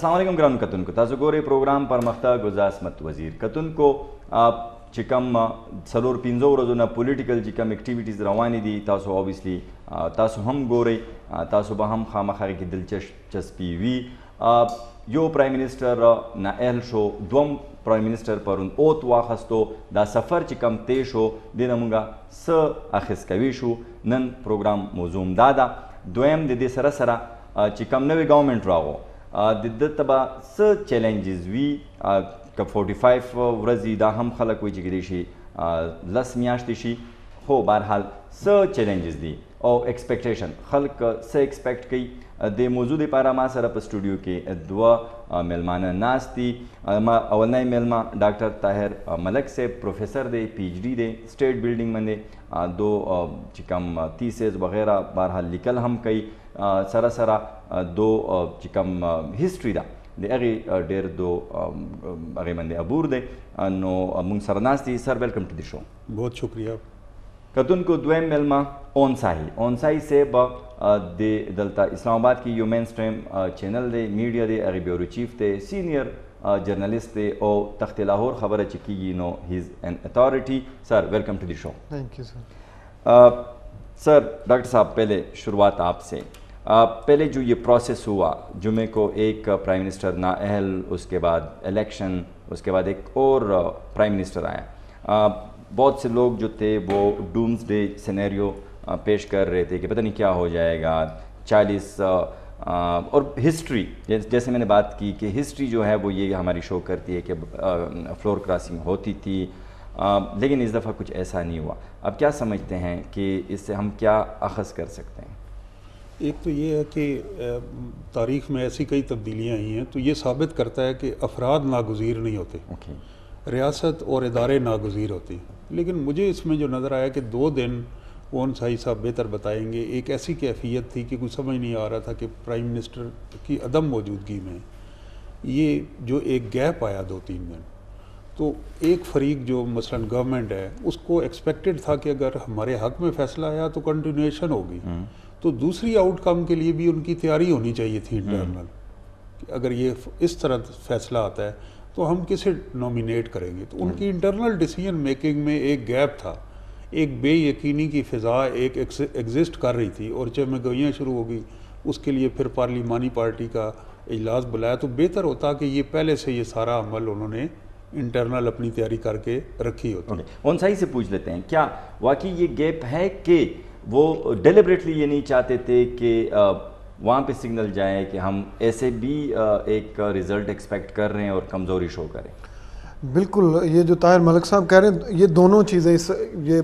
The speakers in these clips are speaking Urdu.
السلام علیکم ګرانو کتونکو، تاسو ګورئ پروګرام پرمختګ ګذا عصمت وزیر. کتونکو چې کوم څلور پنځه ورځو نه پولیټیکل چې کوم اکټیویټیز روانې دي، تاسو اوبویسلی تاسو هم ګورئ، تاسو به هم خامخا کې دلچسپي وي. یو پرایم منسٹر نااهل شو، دوم پرایم منسٹر پرون اوت واخستو، دا سفر چې کم طی شو دې نه مونږه څه اخیستکوي شو. نن پروګرام موضوع دا ده. دویم د دې سره سره چې کم نوی ګورنمنټ راغو د ده ته به څه چیلنجز وي، که 45 ورځې دا هم خلک وایي چې کیدای شي 10 میاشتې شي، خو بهرحال څه چیلنجز دي او ایکسپیکټیشن خلک څه ایکسپیکټ کوي. د موضوع دپاره ما سره په سټوډیو کې دوه میلمانه ناست دي. اولنی میلمه ډاکټر طاهر ملک صاحب، پروفیسر دی، پی ایچ ډي دی سټیټ بلډینګ باندې، دو چې کوم تیسز وغیرہ بهرحال لیکل هم کوي. سره سره دو چې کوم هسټري ده د هغې ډېر دو هغې باندې عبور دی. نو موږ سره ناست دي. سر ویلکم ټو دی شو. بہت شکریہ. کتونکو دویم میلمه اونساهي صاحب د دلته اسلام آباد کې یو مین سټریم چینل دی، میډیا دی، هغې بیورو چیف دی، سینئر جرنلسٹ دی او تخت لاہور خبره چې کیږي نو he is an authority. Sir welcome to the show. Thank you sir. Sir doctor صاحب پہلے شروعات آپ سے. پہلے جو یہ پروسیس ہوا، جمعے کو ایک پرائم منسٹر نااہل، اس کے بعد الیکشن، اس کے بعد ایک اور پرائم منسٹر آیا. بہت سے لوگ جو تھے وہ ڈومز ڈے سینیریو پیش کر رہے تھے کہ پتہ نہیں کیا ہو جائے گا. 40 اور ہسٹری، جیسے میں نے بات کی کہ ہسٹری جو ہے وہ یہ ہماری شو کرتی ہے کہ فلور کراسنگ ہوتی تھی، لیکن اس دفعہ کچھ ایسا نہیں ہوا. اب کیا سمجھتے ہیں کہ اس سے ہم کیا اخذ کر سکتے ہیں؟ ایک تو یہ ہے کہ تاریخ میں ایسی کئی تبدیلیاں آئی ہیں تو یہ ثابت کرتا ہے کہ افراد ناگزیر نہیں ہوتے، ریاست اور ادارے ناگزیر ہوتے ہیں. لیکن مجھے اس میں جو نظر آیا کہ 2 دن اونساہی صاحب بہتر بتائیں گے، ایک ایسی کیفیت تھی کہ کچھ سمجھ نہیں آ رہا تھا کہ پرائم منسٹر کی عدم موجودگی میں یہ جو ایک گیپ آیا 2-3 دن، تو ایک فریق جو مثلا گورنمنٹ ہے اس کو ایکسپیکٹڈ تھا کہ اگر ہمارے حق میں فیصلہ آیا تو کنٹینیویشن ہوگی، تو دوسری آؤٹ کم کے لیے بھی ان کی تیاری ہونی چاہیے تھی انٹرنل، کہ اگر یہ اس طرح فیصلہ آتا ہے تو ہم کسے نومینیٹ کریں گے. تو ان کی انٹرنل ڈیسیجن میکنگ میں ایک گیپ تھا، ایک بے یقینی کی فضا ایک ایگزسٹ کر رہی تھی، اور جب مہنگائیاں شروع ہو گئی اس کے لیے پھر پارلیمانی پارٹی کا اجلاس بلایا. تو بہتر ہوتا کہ یہ پہلے سے یہ سارا عمل انہوں نے انٹرنل اپنی تیاری کر کے رکھی ہوتی. اونساہی سے پوچھ لیتے ہیں، کیا واقعی یہ گیپ ہے کہ وہ ڈیلیبریٹلی یہ نہیں چاہتے تھے کہ وہاں پہ سگنل جائے کہ ہم ایسے بھی ایک رزلٹ ایکسپیکٹ کر رہے ہیں اور کمزوری شو کریں؟ بالکل، یہ جو طاہر ملک صاحب کہہ رہے ہیں یہ دونوں چیزیں یہ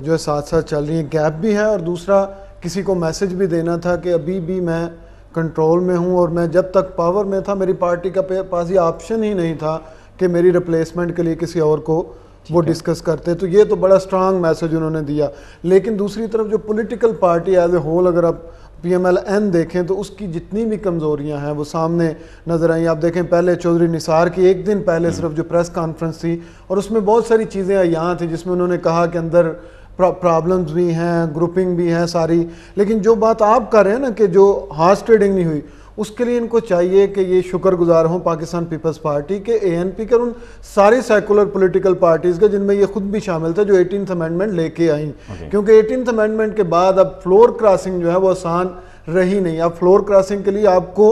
جو ہے ساتھ ساتھ چل رہی ہیں. گیپ بھی ہے اور دوسرا کسی کو میسج بھی دینا تھا کہ ابھی بھی میں کنٹرول میں ہوں، اور میں جب تک پاور میں تھا میری پارٹی کا پاس یہ آپشن ہی نہیں تھا کہ میری ریپلیسمنٹ کے لیے کسی اور کو وہ ڈسکس کرتے. تو یہ تو بڑا سٹرانگ میسج انہوں نے دیا. لیکن دوسری طرف جو political party as a whole اگر آپ پی ایم ایل این دیکھیں تو اس کی جتنی بھی کمزوریاں ہیں وہ سامنے نظر آئیں. آپ دیکھیں پہلے چودھری نثار کی ایک دن پہلے صرف جو پریس کانفرنس تھی اور اس میں بہت ساری چیزیں یہاں تھیں جس میں انہوں نے کہا کہ اندر پرابلمز بھی ہیں، گروپنگ بھی ہیں ساری. لیکن جو بات آپ کر رہے ہیں نا کہ جو ہارس ٹریڈنگ نہیں ہوئی، اس کے لیے ان کو چاہیے کہ یہ شکر گزار ہوں پاکستان پیپلز پارٹی کے، اے این پی کے، اور ان ساری سیکولر پولیٹیکل پارٹیز کے جن میں یہ خود بھی شامل تھے جو 18th امینڈمنٹ لے کے آئیں. کیونکہ 18th امینڈمنٹ کے بعد اب فلور کراسنگ جو ہے وہ آسان رہی نہیں. اب فلور کراسنگ کے لیے آپ کو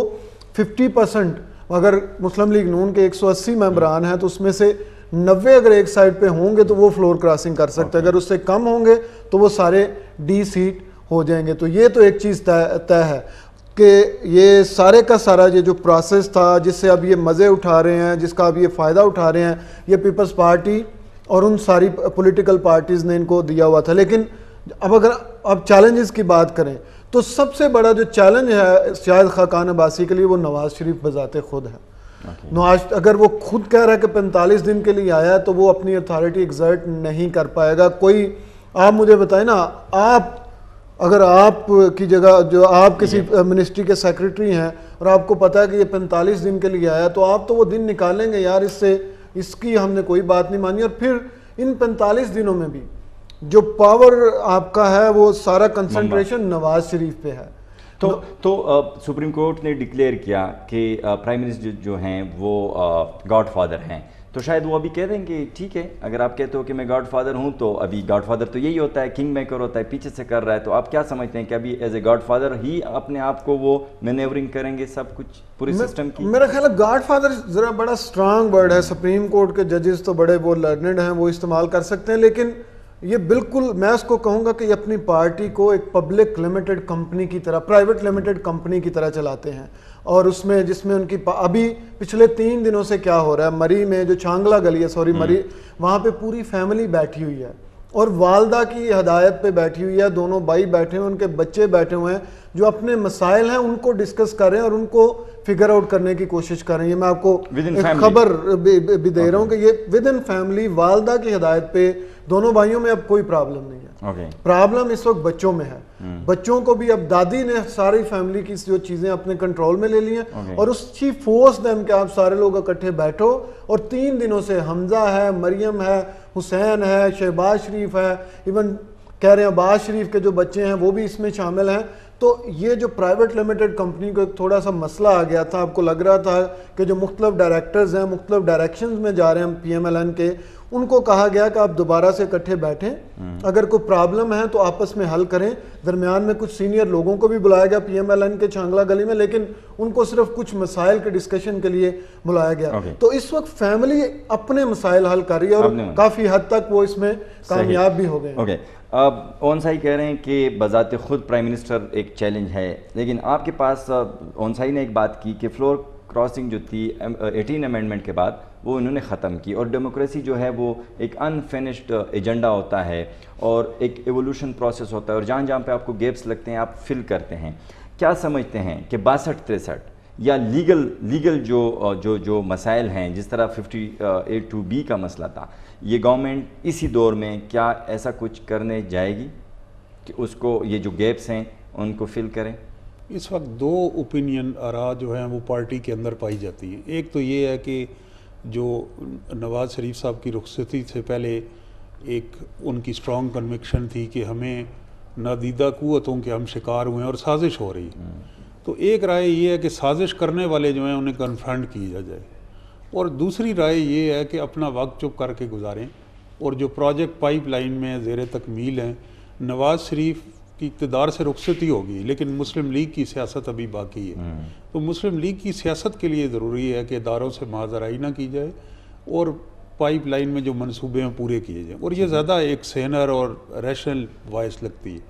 50%، اگر مسلم لیگ نون کے 180 ممبران ہیں تو اس میں سے 90 اگر ایک سائڈ پہ ہوں گے تو وہ فلور کراسنگ کر سکتے ہیں، اگر اس سے کم ہوں گے تو وہ سارے ڈی سیٹ ہو جائیں گے. تو یہ تو ایک چیز طے ہے کہ یہ سارے کا سارا یہ جو پروسیس تھا جس سے اب یہ مزے اٹھا رہے ہیں، جس کا اب یہ فائدہ اٹھا رہے ہیں، یہ پیپلز پارٹی اور ان ساری پولیٹیکل پارٹیز نے ان کو دیا ہوا تھا. لیکن اب اگر اب چیلنجز کی بات کریں تو سب سے بڑا جو چیلنج ہے شاید خاقان عباسی کے لیے وہ نواز شریف بذات خود ہے. نواز اگر وہ خود کہہ رہا ہے کہ 45 دن کے لیے آیا ہے تو وہ اپنی اتھارٹی ایگزرٹ نہیں کر پائے گا. کوئی آپ مجھے بتائیں نا، آپ اگر آپ کی جگہ جو آپ کسی منسٹری کے سیکریٹری ہیں اور آپ کو پتہ ہے کہ یہ 45 دن کے لیے آیا تو آپ تو وہ دن نکالیں گے یار، اس کی ہم نے کوئی بات نہیں مانی. اور پھر ان 45 دنوں میں بھی جو پاور آپ کا ہے وہ سارا کنسنٹریشن نواز شریف پہ ہے. تو سپریم کورٹ نے ڈکلیئر کیا کہ پرائم منسٹر جو ہیں وہ گاڈ فادر ہیں، تو شاید وہ ابھی کہہ دیں کہ ٹھیک ہے اگر آپ کہتے ہو کہ میں گاڈ فادر ہوں تو ابھی گاڈ فادر تو یہی ہوتا ہے، کنگ میکر ہوتا ہے، پیچھے سے کر رہا ہے، تو آپ کیا سمجھتے ہیں کہ ابھی as a God father he اپنے آپ کو وہ مینیورنگ کریں گے سب کچھ پورے سسٹم کی؟ میرا خیال ہے گاڈ فادر ذرا بڑا اسٹرانگ ورڈ ہے، سپریم کورٹ کے ججز تو بڑے وہ لرنڈ ہیں، وہ استعمال کر سکتے ہیں، لیکن یہ بالکل میں اس کو کہوں گا کہ یہ اپنی پارٹی کو ایک پبلک لمیٹڈ کمپنی کی طرح، پرائیویٹ لمیٹڈ کمپنی کی طرح چلاتے ہیں، اور اس میں جس میں ان کی ابھی پچھلے 3 دنوں سے کیا ہو رہا ہے، مری میں جو چانگلہ گلی ہے مری، وہاں پہ پوری فیملی بیٹھی ہوئی ہے اور والدہ کی ہدایت پہ بیٹھی ہوئی ہے، دونوں بھائی بیٹھے ہوئے ہیں، ان کے بچے بیٹھے ہوئے ہیں جو اپنے مسائل ہیں ان کو ڈسکس کر رہے ہیں اور ان کو فگر آؤٹ کرنے کی کوشش کر رہے ہیں۔ یہ میں آپ کو ایک خبر بھی دے رہا ہوں کہ یہ ود ان فیملی والدہ کی ہدایت پہ، دونوں بھائیوں میں اب کوئی پرابلم نہیں ہے، پرابلم اس وقت بچوں میں ہے، بچوں کو بھی اب دادی نے ساری فیملی کی جو چیزیں اپنے کنٹرول میں لے لی ہیں اور اس چی فورس دیم کہ آپ سارے لوگ اکٹھے بیٹھو، اور 3 دنوں سے حمزہ ہے، مریم ہے، حسین ہے، شہباز شریف ہے، ایون کہہ رہے ہیں عباس شریف کے جو بچے ہیں وہ بھی اس میں شامل ہیں۔ تو یہ جو پرائیویٹ لمیٹڈ کمپنی کو ایک تھوڑا سا مسئلہ آ گیا تھا، آپ کو لگ رہا تھا کہ جو مختلف ڈائریکٹرز ہیں مختلف ڈائریکشنز میں جا رہے ہیں پی ایم ایل این کے، ان کو کہا گیا کہ آپ دوبارہ سے اکٹھے بیٹھیں، اگر کوئی پرابلم ہے تو آپس میں حل کریں۔ درمیان میں کچھ سینئر لوگوں کو بھی بلایا گیا پی ایم ایل این کے چانگلہ گلی میں، لیکن ان کو صرف کچھ مسائل کے ڈسکشن کے لیے بلایا گیا۔ تو اس وقت فیملی اپنے مسائل حل کر رہی ہے اور کافی حد تک وہ اس میں کامیاب بھی ہو گئے ہیں۔ اب اونسائی کہہ رہے ہیں کہ بذات خود پرائم منسٹر ایک چیلنج ہے، لیکن آپ کے پاس اونسائی نے ایک بات کی کہ فلور کراسنگ جو تھی 18 امینڈمنٹ کے بعد وہ انہوں نے ختم کی، اور ڈیموکریسی جو ہے وہ ایک انفینشڈ ایجنڈا ہوتا ہے اور ایک ایولوشن پروسیس ہوتا ہے، اور جہاں جہاں پہ آپ کو گیپس لگتے ہیں آپ فل کرتے ہیں۔ کیا سمجھتے ہیں کہ 62-63 یا لیگل جو مسائل ہیں، جس طرح 58(2)B کا مسئلہ تھا، یہ گورنمنٹ اسی دور میں کیا ایسا کچھ کرنے جائے گی کہ اس کو یہ جو گیپس ہیں ان کو فل کریں؟ اس وقت 2 اوپینین آراء جو ہیں وہ پارٹی کے اندر پائی جاتی ہیں۔ ایک تو یہ ہے کہ جو نواز شریف صاحب کی رخصتی سے پہلے ایک ان کی اسٹرانگ کنوکشن تھی کہ ہمیں نادیدہ قوتوں کے ہم شکار ہوئے ہیں اور سازش ہو رہی ہے، تو ایک رائے یہ ہے کہ سازش کرنے والے جو ہیں انہیں کنفرنٹ کیا جائے، اور دوسری رائے یہ ہے کہ اپنا وقت چپ کر کے گزاریں، اور جو پروجیکٹ پائپ لائن میں زیر تکمیل ہیں، نواز شریف کی اقتدار سے رخصتی ہوگی لیکن مسلم لیگ کی سیاست ابھی باقی ہے، تو مسلم لیگ کی سیاست کے لیے ضروری ہے کہ اداروں سے ماضرائی نہ کی جائے اور پائپ لائن میں جو منصوبے ہیں پورے کیے جائیں، اور یہ زیادہ ایک سینر اور ریشنل وائس لگتی ہے۔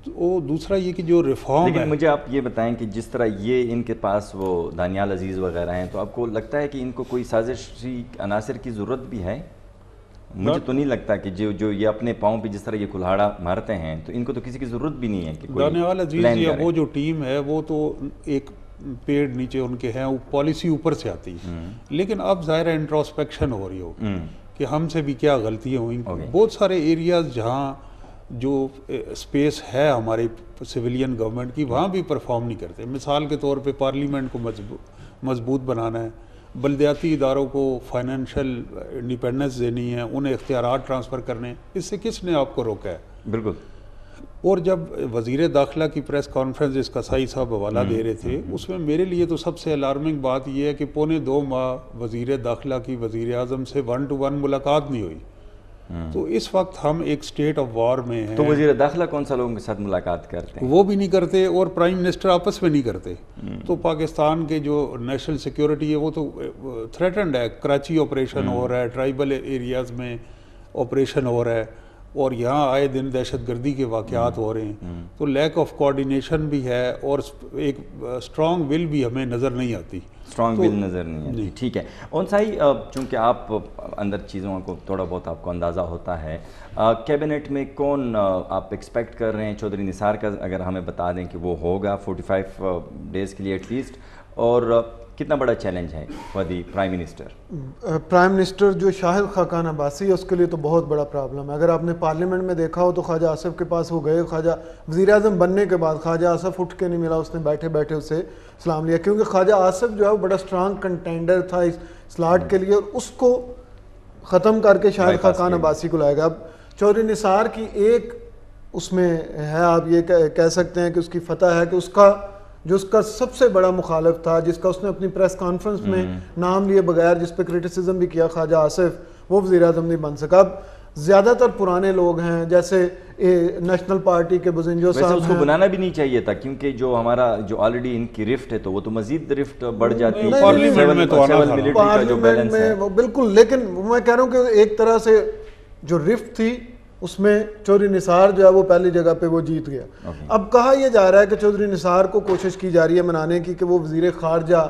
تو دوسرا یہ کہ جو ریفارم ہے، لیکن مجھے آپ یہ بتائیں کہ جس طرح یہ ان کے پاس وہ دانیال عزیز وغیرہ ہیں، تو آپ کو لگتا ہے کہ ان کو کوئی سازشی عناصر کی ضرورت بھی ہے؟ مجھے تو نہیں لگتا کہ جو یہ اپنے پاؤں پہ جس طرح یہ کلہاڑا مارتے ہیں تو ان کو تو کسی کی ضرورت بھی نہیں ہے کہ دانیال عزیز یا وہ جو ٹیم ہے وہ تو ایک پیڑ نیچے ان کے ہیں، وہ پالیسی اوپر سے آتی ہے، لیکن اب ظاہر انٹروسپیکشن ہو رہی ہو کہ ہم سے بھی کیا غلطیاں ہوئیں۔ بہت سارے ایریاز جہاں جو اسپیس ہے ہماری سویلین گورنمنٹ کی وہاں بھی پرفارم نہیں کرتے، مثال کے طور پہ پارلیمنٹ کو مضبوط بنانا ہے، بلدیاتی اداروں کو فائنینشیل انڈیپینڈنس دینی ہے، انہیں اختیارات ٹرانسفر کرنے ہیں، اس سے کس نے آپ کو روکا ہے؟ بالکل۔ اور جب وزیر داخلہ کی پریس کانفرنس جس کا سائی صاحب حوالہ دے رہے تھے، اس میں میرے لیے تو سب سے الارمنگ بات یہ ہے کہ 2.25 ماہ وزیر داخلہ کی وزیر اعظم سے 1 to 1 ملاقات نہیں ہوئی، تو اس وقت ہم ایک سٹیٹ آف وار میں ہیں۔ تو وزیر داخلہ کون سا لوگوں کے ساتھ ملاقات کرتے ہیں؟ وہ بھی نہیں کرتے، اور پرائم منسٹر آپس میں نہیں کرتے، تو پاکستان کے جو نیشنل سیکیورٹی ہے وہ تو تھریٹنڈ ہے، کراچی آپریشن ہو رہا ہے، ٹرائبل ایریاز میں آپریشن ہو رہا ہے، اور یہاں آئے دن دہشت گردی کے واقعات ہو رہے ہیں، تو لیک آف کوآرڈینیشن بھی ہے اور ایک اسٹرانگ ول بھی ہمیں نظر نہیں آتی، اسٹرانگ ول نظر نہیں آتی۔ ٹھیک ہے اونسائی، چونکہ آپ اندر چیزوں کو تھوڑا بہت آپ کو اندازہ ہوتا ہے، کیبنٹ میں کون آپ ایکسپیکٹ کر رہے ہیں؟ چودھری نثار کا اگر ہمیں بتا دیں کہ وہ ہوگا 45 ڈیز کے لیے ایٹ لیسٹ، اور کتنا بڑا چیلنج ہے for the prime minister? Prime minister جو شاہد خاقان عباسی ہے اس کے لیے تو بہت بڑا پرابلم ہے۔ اگر آپ نے پارلیمنٹ میں دیکھا ہو تو خواجہ آصف کے پاس وہ گئے، خواجہ وزیر اعظم بننے کے بعد خواجہ آصف اٹھ کے نہیں ملا، اس نے بیٹھے بیٹھے اسے سلام لیا، کیونکہ خواجہ آصف جو ہے وہ بڑا اسٹرانگ کنٹینڈر تھا اس سلاٹ کے لیے، اور اس کو ختم کر کے شاہد خاقان عباسی کو لائے گا۔ اب چودھری نثار کی ایک اس میں ہے, آپ یہ کہہ سکتے ہیں کہ اس کی فتح ہے کہ اس کا سب سے بڑا مخالف تھا, جس کا اس نے اپنی پریس کانفرنس میں نام لیے بغیر, جس پہ کرٹیسزم بھی کیا, خواجہ آصف, وہ وزیر اعظم نہیں بن سکا. اب زیادہ تر پرانے لوگ ہیں جیسے نیشنل پارٹی کے بزنجو صاحب, اس کو بنانا بھی نہیں چاہیے تھا کیونکہ جو ہمارا جو آلریڈی ان کی رفٹ ہے تو وہ تو مزید رفٹ بڑھ جاتی ہے پارلیمنٹ میں, تو پارلیمنٹ میں بالکل. لیکن میں کہہ رہا ہوں کہ ایک طرح سے جو رفٹ تھی اس میں چودھری نثار جو ہے وہ پہلی جگہ پہ وہ جیت گیا. اب کہا یہ جا رہا ہے کہ چودھری نثار کو کوشش کی جا رہی ہے منانے کی کہ وہ وزیر خارجہ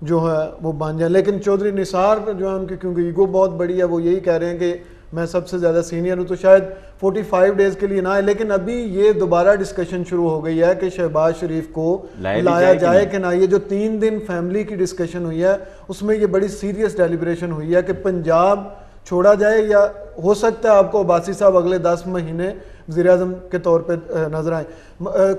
جو ہے وہ بن جائیں, لیکن چودھری نثار جو ہے ان کی کیونکہ ایگو بہت بڑی ہے, وہ یہی کہہ رہے ہیں کہ میں سب سے زیادہ سینئر ہوں, تو شاید 45 ڈیز کے لیے نہ آئے. لیکن ابھی یہ دوبارہ ڈسکشن شروع ہو گئی ہے کہ شہباز شریف کو لایا جائے کہ نہ. یہ جو 3 دن فیملی کی ڈسکشن ہوئی ہے اس میں یہ بڑی سیریس ڈیلیبریشن ہوئی ہے کہ پنجاب چھوڑا جائے یا ہو سکتا ہے آپ کو عباسی صاحب اگلے 10 مہینے وزیر اعظم کے طور پہ نظر آئیں.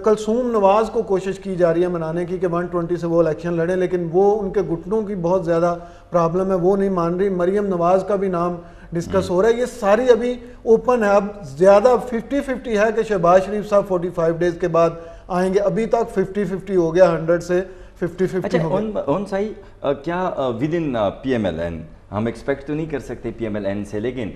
کلثوم نواز کو کوشش کی جا رہی ہے منانے کی کہ 120 سے وہ الیکشن لڑیں, لیکن وہ ان کے گھٹنوں کی بہت زیادہ پرابلم ہے, وہ نہیں مان رہی. مریم نواز کا بھی نام ڈسکس ہو رہا ہے. یہ ساری ابھی اوپن ہے. اب زیادہ 50-50 ہے کہ شہباز شریف صاحب 45 ڈیز کے بعد آئیں گے. ابھی تک 50-50 ہو گیا, 100 سے 50-50 ہو گیا. اون صحیح کیا within P M L N ہم ایکسپیکٹ تو نہیں کر سکتے پی ایم ایل این سے, لیکن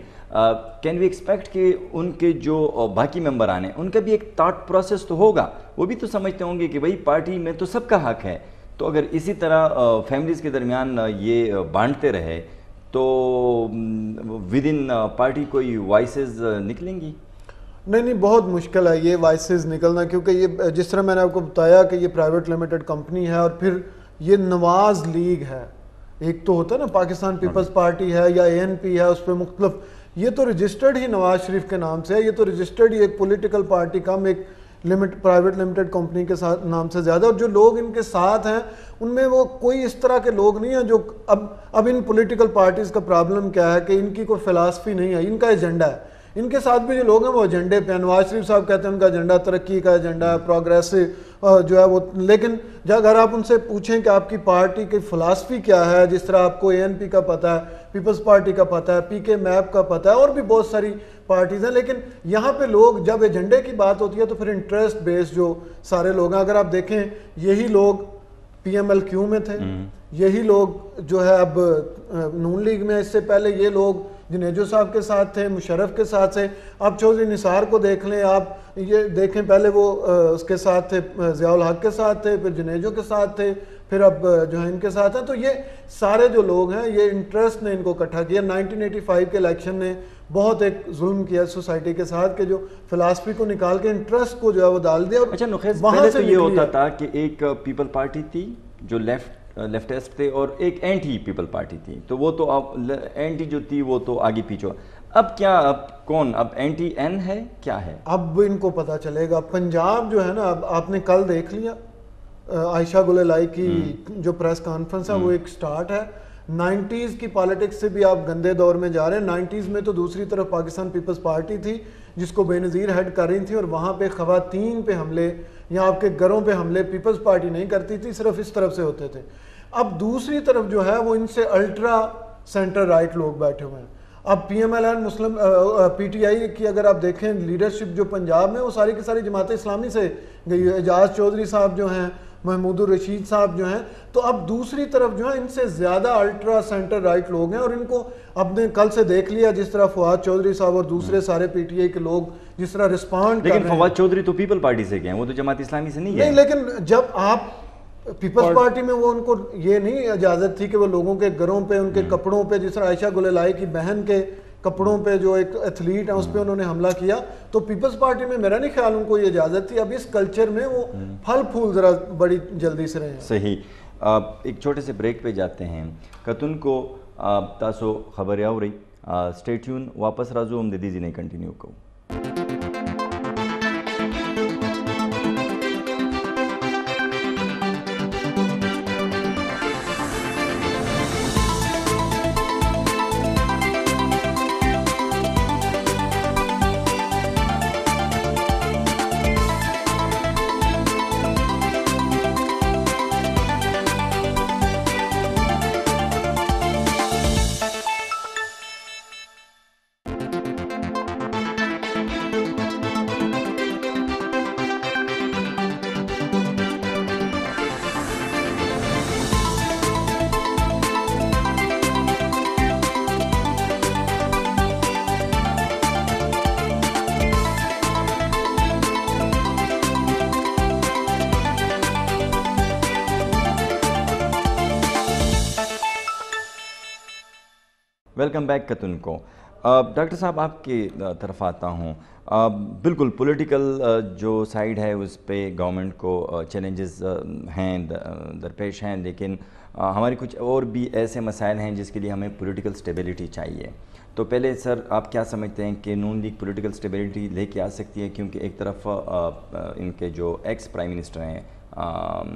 کین وی ایکسپیکٹ کہ ان کے جو باقی ممبران ہیں ان کا بھی ایک تھاٹ پروسیس تو ہوگا, وہ بھی تو سمجھتے ہوں گے کہ بھائی پارٹی میں تو سب کا حق ہے, تو اگر اسی طرح فیملیز کے درمیان یہ بانٹتے رہے تو ود ان پارٹی کوئی وائسز نکلیں گی؟ نہیں, بہت مشکل ہے یہ وائسز نکلنا, کیونکہ یہ جس طرح میں نے آپ کو بتایا کہ یہ پرائیویٹ لمیٹڈ کمپنی ہے, اور پھر یہ نواز لیگ ہے. ایک تو ہوتا ہے نا پاکستان پیپلز پارٹی ہے یا ANP ہے, اس پہ مختلف, یہ تو رجسٹرڈ ہی نواز شریف کے نام سے ہے, یہ تو رجسٹرڈ ہی ایک پولیٹیکل پارٹی کم ایک پرائیویٹ لمیٹڈ کمپنی کے ساتھ نام سے زیادہ. اور جو لوگ ان کے ساتھ ہیں ان میں وہ کوئی اس طرح کے لوگ نہیں ہیں جو اب ان پولیٹیکل پارٹیز کا پرابلم کیا ہے کہ ان کی کوئی فلسفی نہیں ہے, ان کا ایجنڈا ہے. ان کے ساتھ بھی جو لوگ ہیں وہ ایجنڈے پہ ہیں. نواز شریف صاحب کہتے ہیں ان کا ایجنڈا ترقی کا ایجنڈا ہے, پروگریسو جو ہے وہ, لیکن اگر آپ ان سے پوچھیں کہ آپ کی پارٹی کی فلسفی کیا ہے, جس طرح آپ کو ANP کا پتہ ہے, پیپلز پارٹی کا پتہ ہے, PK میپ کا پتہ ہے, اور بھی بہت ساری پارٹیز ہیں, لیکن یہاں پہ لوگ جب ایجنڈے کی بات ہوتی ہے تو پھر انٹرسٹ بیس جو سارے لوگ ہیں, اگر آپ دیکھیں یہی لوگ PMLQ میں تھے, یہی لوگ جو ہے اب نون لیگ میں, اس سے پہلے یہ لوگ جنیجو صاحب کے ساتھ تھے, مشرف کے ساتھ تھے. آپ چودھری نثار کو دیکھ لیں, آپ یہ دیکھیں پہلے وہ اس کے ساتھ تھے, ضیاء الحق کے ساتھ تھے, پھر جنیجو کے ساتھ تھے, پھر اب جو ہے ان کے ساتھ ہیں. تو یہ سارے جو لوگ ہیں یہ انٹرسٹ نے ان کو اکٹھا کیا. 1985 کے الیکشن نے بہت ایک ظلم کیا سوسائٹی کے ساتھ کہ جو فلسفی کو نکال کے انٹرسٹ کو جو ہے وہ ڈال دیا. اچھا نخیز, پہلے تو یہ ہوتا تھا کہ ایک پیپل پارٹی تھی جو لیفٹسٹ تھے اور ایک اینٹی پیپل پارٹی تھی, تو وہ تو اب اینٹی جو تھی وہ تو آگے پیچھے. اب کیا, اب کون, اب اینٹی این ہے کیا ہے؟ اب ان کو پتہ چلے گا. پنجاب جو ہے نا, اب آپ نے کل دیکھ لیا عائشہ گل الائی کی جو پریس کانفرنس ہے, وہ ایک سٹارٹ ہے. 90s کی پالیٹکس سے بھی آپ گندے دور میں جا رہے ہیں. 90s میں تو دوسری طرف پاکستان پیپلز پارٹی تھی جس کو بے نظیر ہیڈ کر رہی تھی, اور وہاں پہ خواتین پہ حملے یا آپ کے گھروں پہ حملے پیپلز پارٹی نہیں کرتی تھی, صرف اس طرف سے ہوتے تھے. اب دوسری طرف جو ہے وہ ان سے الٹرا سینٹر رائٹ لوگ بیٹھے ہوئے ہیں. اب PMLN مسلم PTI کی اگر آپ دیکھیں لیڈرشپ جو پنجاب میں, وہ ساری کی ساری جماعت اسلامی سے گئی ہے. اعجاز چودھری صاحب جو ہیں, محمود الرشید صاحب جو ہیں, تو اب دوسری طرف جو ہے ان سے زیادہ الٹرا سینٹر رائٹ لوگ ہیں, اور ان کو اب نے کل سے دیکھ لیا جس طرح فواد چودھری صاحب اور دوسرے سارے PTI کے لوگ جس طرح رسپانڈ کر رہے ہیں. لیکن فواد چودھری تو پیپل پارٹی سے گئے ہیں, وہ تو جماعت اسلامی سے نہیں گئے. نہیں, لیکن جب آپ پیپلز پارٹی میں, وہ ان کو یہ نہیں اجازت تھی کہ وہ لوگوں کے گھروں پہ, ان کے کپڑوں پہ, جس طرح عائشہ گل الائی کی بہن کے کپڑوں پہ جو ایک ایتھلیٹ ہے اس پہ انہوں نے حملہ کیا, تو پیپلز پارٹی میں میرا نہیں خیال ان کو یہ اجازت تھی. اب اس کلچر میں وہ پھل پھول ذرا بڑی جلدی سے رہے ہیں. صحیح. ایک چھوٹے سے بریک پہ جاتے ہیں. کتن کو تاسو خبر آو رہی, اسٹے ٹیون, واپس راځو ہم د دې ځینې کنټینیو کوو. ویلکم بیک کتن کو. ڈاکٹر صاحب آپ کی طرف آتا ہوں. بالکل پولیٹیکل جو سائیڈ ہے اس پہ گورنمنٹ کو چیلنجز ہیں درپیش ہیں, لیکن ہماری کچھ اور بھی ایسے مسائل ہیں جس کے لیے ہمیں پولیٹیکل سٹیبلٹی چاہیے. تو پہلے سر آپ کیا سمجھتے ہیں کہ نون لیگ پولیٹیکل سٹیبلٹی لے کے آ سکتی ہے؟ کیونکہ ایک طرف ان کے جو ایکس پرائم منسٹر ہیں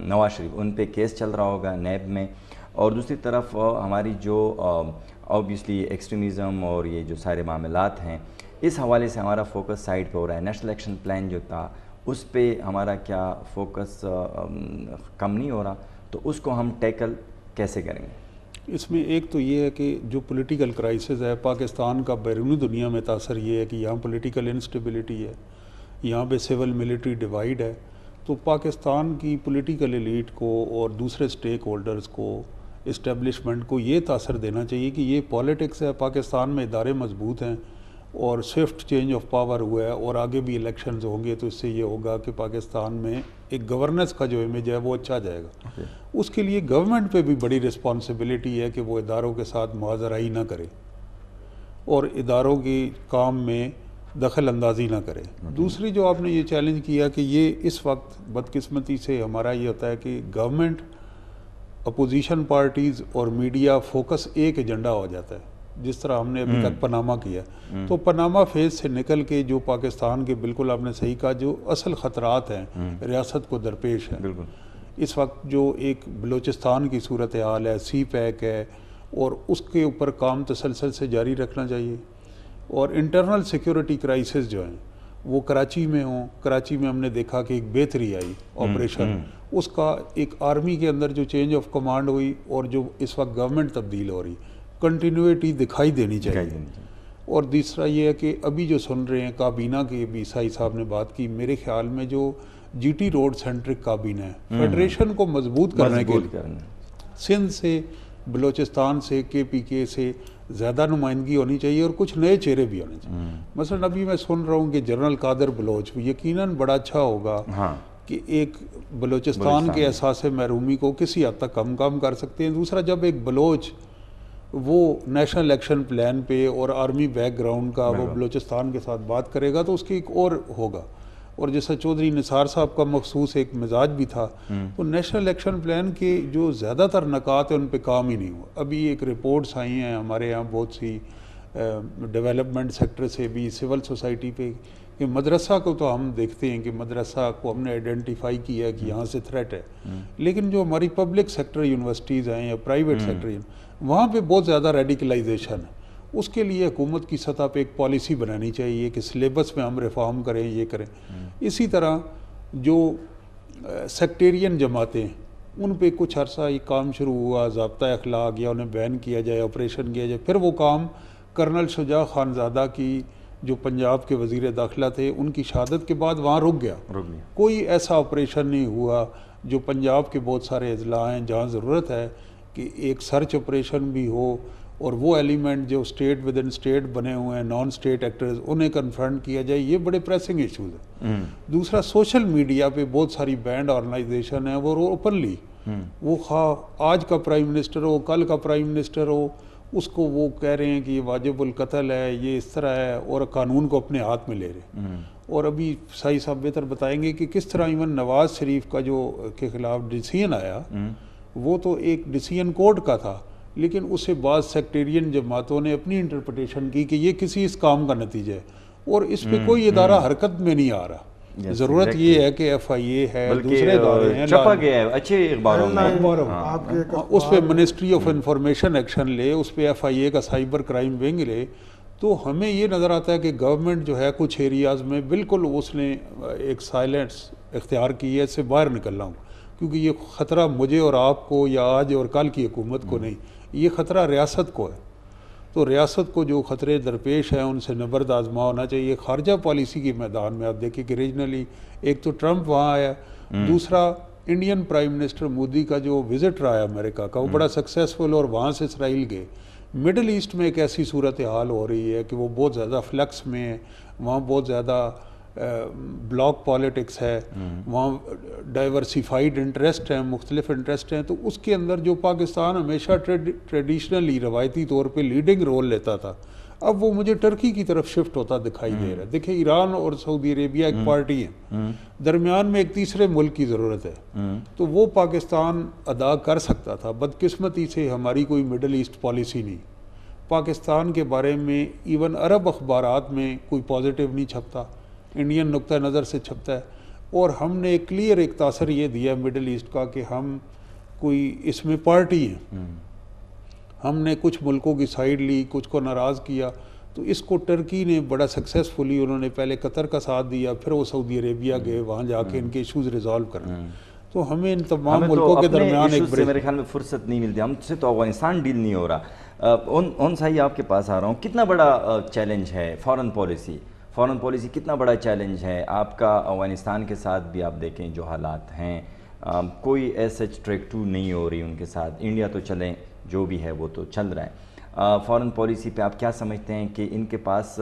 نواز شریف, ان پہ کیس چل رہا ہوگا نیب میں, اور دوسری طرف ہماری جو آبویسلی ایکسٹریمزم اور یہ جو سارے معاملات ہیں اس حوالے سے ہمارا فوکس سائڈ پہ ہو رہا ہے. نیشنل ایکشن پلان جو تھا اس پہ ہمارا کیا فوکس کم نہیں ہو رہا؟ تو اس کو ہم ٹیکل کیسے کریں گے؟ اس میں ایک تو یہ ہے کہ جو پولیٹیکل کرائسس ہے پاکستان کا بیرونی دنیا میں تاثر یہ ہے کہ یہاں پولیٹیکل انسٹیبلٹی ہے, یہاں پہ سول ملٹری ڈیوائیڈ ہے. تو پاکستان کی پولیٹیکل ایلیٹ کو اور دوسرے سٹیک ہولڈرز کو, اسٹیبلشمنٹ کو یہ تاثر دینا چاہیے کہ یہ پولیٹکس ہے, پاکستان میں ادارے مضبوط ہیں اور سوئفٹ چینج آف پاور ہوا ہے اور آگے بھی الیکشنز ہوں گے, تو اس سے یہ ہوگا کہ پاکستان میں ایک گورننس کا جو امیج ہے وہ اچھا جائے گا. اس کے لیے گورنمنٹ پہ بھی بڑی رسپانسبلٹی ہے کہ وہ اداروں کے ساتھ معاذرائی نہ کرے اور اداروں کی کام میں دخل اندازی نہ کرے. دوسری جو آپ نے یہ چیلنج کیا کہ یہ اس وقت بدقسمتی سے ہمارا یہ ہوتا ہے کہ گورنمنٹ, اپوزیشن پارٹیز اور میڈیا فوکس ایک ایجنڈا ہو جاتا ہے, جس طرح ہم نے ابھی تک پاناما کیا. تو پاناما فیز سے نکل کے جو پاکستان کے, بالکل آپ نے صحیح کہا, جو اصل خطرات ہیں ریاست کو درپیش ہیں اس وقت, جو ایک بلوچستان کی صورتحال ہے, سی پیک ہے, اور اس کے اوپر کام تسلسل سے جاری رکھنا چاہیے. اور انٹرنل سیکیورٹی کرائسس جو ہیں وہ کراچی میں ہوں, کراچی میں ہم نے دیکھا کہ ایک بہتری آئی آپریشن, اس کا ایک آرمی کے اندر جو چینج آف کمانڈ ہوئی اور جو اس وقت گورنمنٹ تبدیل ہو رہی, کنٹینیوٹی دکھائی دینی چاہیے. اور دوسرا یہ ہے کہ ابھی جو سن رہے ہیں کابینہ کے بھی عیسائی صاحب نے بات کی, میرے خیال میں جو جی ٹی روڈ سینٹرک کابینہ ہے, فیڈریشن کو مضبوط کرنے کے لیے سندھ سے, بلوچستان سے, کے پی کے سے زیادہ نمائندگی ہونی چاہیے اور کچھ نئے چہرے بھی ہونے چاہیے. مثلا ابھی میں سن رہا ہوں کہ جنرل قادر بلوچ, یقیناً بڑا اچھا ہوگا کہ ایک بلوچستان کے احساس محرومی کو کسی حد تک کم کر سکتے ہیں. دوسرا, جب ایک بلوچ وہ نیشنل ایکشن پلان پہ اور آرمی بیک گراؤنڈ کا وہ بلوچستان کے ساتھ بات کرے گا تو اس کی ایک اور ہوگا. اور جیسا چودھری نثار صاحب کا مخصوص ایک مزاج بھی تھا, تو نیشنل ایکشن پلان کے جو زیادہ تر نکات ہیں ان پہ کام ہی نہیں ہوا. ابھی ایک رپورٹس آئی ہیں ہمارے یہاں بہت سی ڈیولپمنٹ سیکٹر سے بھی, سول سوسائٹی پہ, کہ مدرسہ کو تو ہم دیکھتے ہیں کہ مدرسہ کو ہم نے آئیڈینٹیفائی کیا کہ یہاں سے تھریٹ ہے, لیکن جو ہماری پبلک سیکٹر یونیورسٹیز ہیں یا پرائیویٹ سیکٹر وہاں پہ بہت زیادہ ریڈیکلائزیشن ہے. اس کے لیے حکومت کی سطح پہ ایک پالیسی بنانی چاہیے کہ سلیبس میں ہم ریفارم کریں, یہ کریں. اسی طرح جو سیکٹیرین جماعتیں ہیں ان پہ کچھ عرصہ یہ کام شروع ہوا, ضابطہ اخلاق, یا انہیں بین کیا جائے, آپریشن کیا جائے. پھر وہ کام کرنل شجاع خانزادہ کی جو پنجاب کے وزیر داخلہ تھے ان کی شہادت کے بعد وہاں رک گیا. کوئی ایسا آپریشن نہیں ہوا. جو پنجاب کے بہت سارے اضلاع ہیں جہاں ضرورت ہے کہ ایک سرچ آپریشن بھی ہو اور وہ ایلیمنٹ جو اسٹیٹ ود ان اسٹیٹ بنے ہوئے ہیں, نان اسٹیٹ ایکٹرز, انہیں کنفرنٹ کیا جائے. یہ بڑے پریسنگ ایشوز ہیں. دوسرا, سوشل میڈیا پہ بہت ساری بینڈ آرگنائزیشن ہیں, وہ اوپنلی وہ خواہ آج کا پرائم منسٹر ہو, کل کا پرائم منسٹر ہو, اس کو وہ کہہ رہے ہیں کہ یہ واجب القتل ہے, یہ اس طرح ہے, اور قانون کو اپنے ہاتھ میں لے رہے ہیں. اور ابھی سائی صاحب بہتر بتائیں گے کہ کس طرح ایون نواز شریف کا جو کے خلاف ڈیسیژن آیا وہ تو ایک ڈیسیژن کورٹ کا تھا, لیکن اسے بعض سیکٹیرین جماعتوں نے اپنی انٹرپریٹیشن کی کہ یہ کسی اس کام کا نتیجہ ہے اور اس پہ کوئی ادارہ حرکت میں نہیں آ رہا. ضرورت یہ ہے کہ ایف آئی اے ہے, دوسرے ادارے ہیں, چھپا گیا ہے اچھے اخباروں میں, اس پہ منسٹری آف انفارمیشن ایکشن لے, اس پہ ایف آئی اے کا سائبر کرائم ونگ لے. تو ہمیں یہ نظر آتا ہے کہ گورنمنٹ جو ہے کچھ ایریاز میں بالکل اس نے ایک سائلنس اختیار کی ہے, اس سے باہر نکلنا ہوں, کیونکہ یہ خطرہ مجھے اور آپ کو یا آج اور کل کی حکومت کو نہیں, یہ خطرہ ریاست کو ہے. تو ریاست کو جو خطرے درپیش ہیں ان سے نبرد آزما ہونا چاہیے. خارجہ پالیسی کے میدان میں آپ دیکھیں کہ ریجنلی ایک تو ٹرمپ وہاں آیا, دوسرا انڈین پرائم منسٹر مودی کا جو وزٹ رہا ہے امریکہ کا وہ بڑا سکسیسفل, اور وہاں سے اسرائیل گئے. مڈل ایسٹ میں ایک ایسی صورتحال ہو رہی ہے کہ وہ بہت زیادہ فلکس میں ہے, وہاں بہت زیادہ بلاک پالیٹکس ہے، وہاں ڈائیورسیفائڈ انٹرسٹ ہیں، مختلف انٹرسٹ ہیں، تو اس کے اندر جو پاکستان ہمیشہ ٹریڈیشنلی روایتی طور پہ لیڈنگ رول لیتا تھا، اب وہ مجھے ٹرکی کی طرف شفٹ ہوتا دکھائی دے رہا ہے۔ دیکھیں ایران اور سعودی عربیہ ایک پارٹی ہے، درمیان میں ایک تیسرے ملک کی ضرورت ہے، تو وہ پاکستان ادا کر سکتا تھا۔ بدقسمتی سے ہماری کوئی مڈل ایسٹ پالیسی نہیں، پاکستان کے بارے میں ایون عرب اخبارات میں کوئی پازیٹیو نہیں چھپتا، انڈین نقطہ نظر سے چھپتا ہے، اور ہم نے ایک کلیئر ایک تاثر یہ دیا مڈل ایسٹ کا کہ ہم کوئی اس میں پارٹی ہیں، ہم نے کچھ ملکوں کی سائیڈ لی، کچھ کو ناراض کیا، تو اس کو ٹرکی نے بڑا سکسیسفلی، انہوں نے پہلے قطر کا ساتھ دیا، پھر وہ سعودی عربیہ گئے، وہاں جا کے ان کے ایشوز ریزالو کرنا۔ تو ہمیں ان تمام ملکوں کے درمیان ایک سے میرے خیال میں فرصت نہیں ملتی، ہم سے تو افغانستان ڈیل نہیں ہو رہا۔ ان صحیح آپ کے پاس آ رہا ہوں، کتنا بڑا چیلنج ہے فارن پالیسی کتنا بڑا چیلنج ہے آپ کا افغانستان کے ساتھ بھی؟ آپ دیکھیں جو حالات ہیں، کوئی ایس سچ ٹریک ٹو نہیں ہو رہی ان کے ساتھ، انڈیا تو چلیں جو بھی ہے وہ تو چل رہا ہے۔ فارن پالیسی پہ آپ کیا سمجھتے ہیں کہ ان کے پاس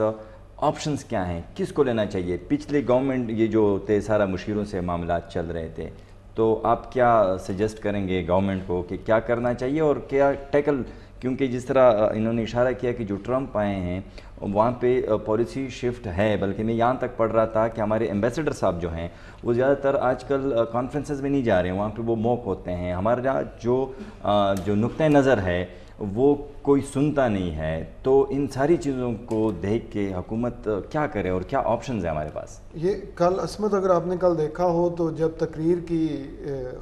آپشنز کیا ہیں، کس کو لینا چاہیے؟ پچھلے گورنمنٹ یہ جو تھے سارا مشیروں سے معاملات چل رہے تھے، تو آپ کیا سجیسٹ کریں گے گورنمنٹ کو کہ کیا کرنا چاہیے اور کیا ٹیکل؟ کیونکہ جس طرح انہوں نے اشارہ کیا کہ جو ٹرمپ آئے ہیں وہاں پہ پالیسی شفٹ ہے، بلکہ میں یہاں تک پڑھ رہا تھا کہ ہمارے ایمبیسڈر صاحب جو ہیں وہ زیادہ تر آج کل کانفرنسز میں نہیں جا رہے ہیں، وہاں پہ وہ موک ہوتے ہیں۔ ہمارا جو نقطہ نظر ہے وہ کوئی سنتا نہیں ہے، تو ان ساری چیزوں کو دیکھ کے حکومت کیا کرے اور کیا آپشنز ہیں ہمارے پاس؟ یہ کل عصمت اگر آپ نے کل دیکھا ہو تو جب تقریر کی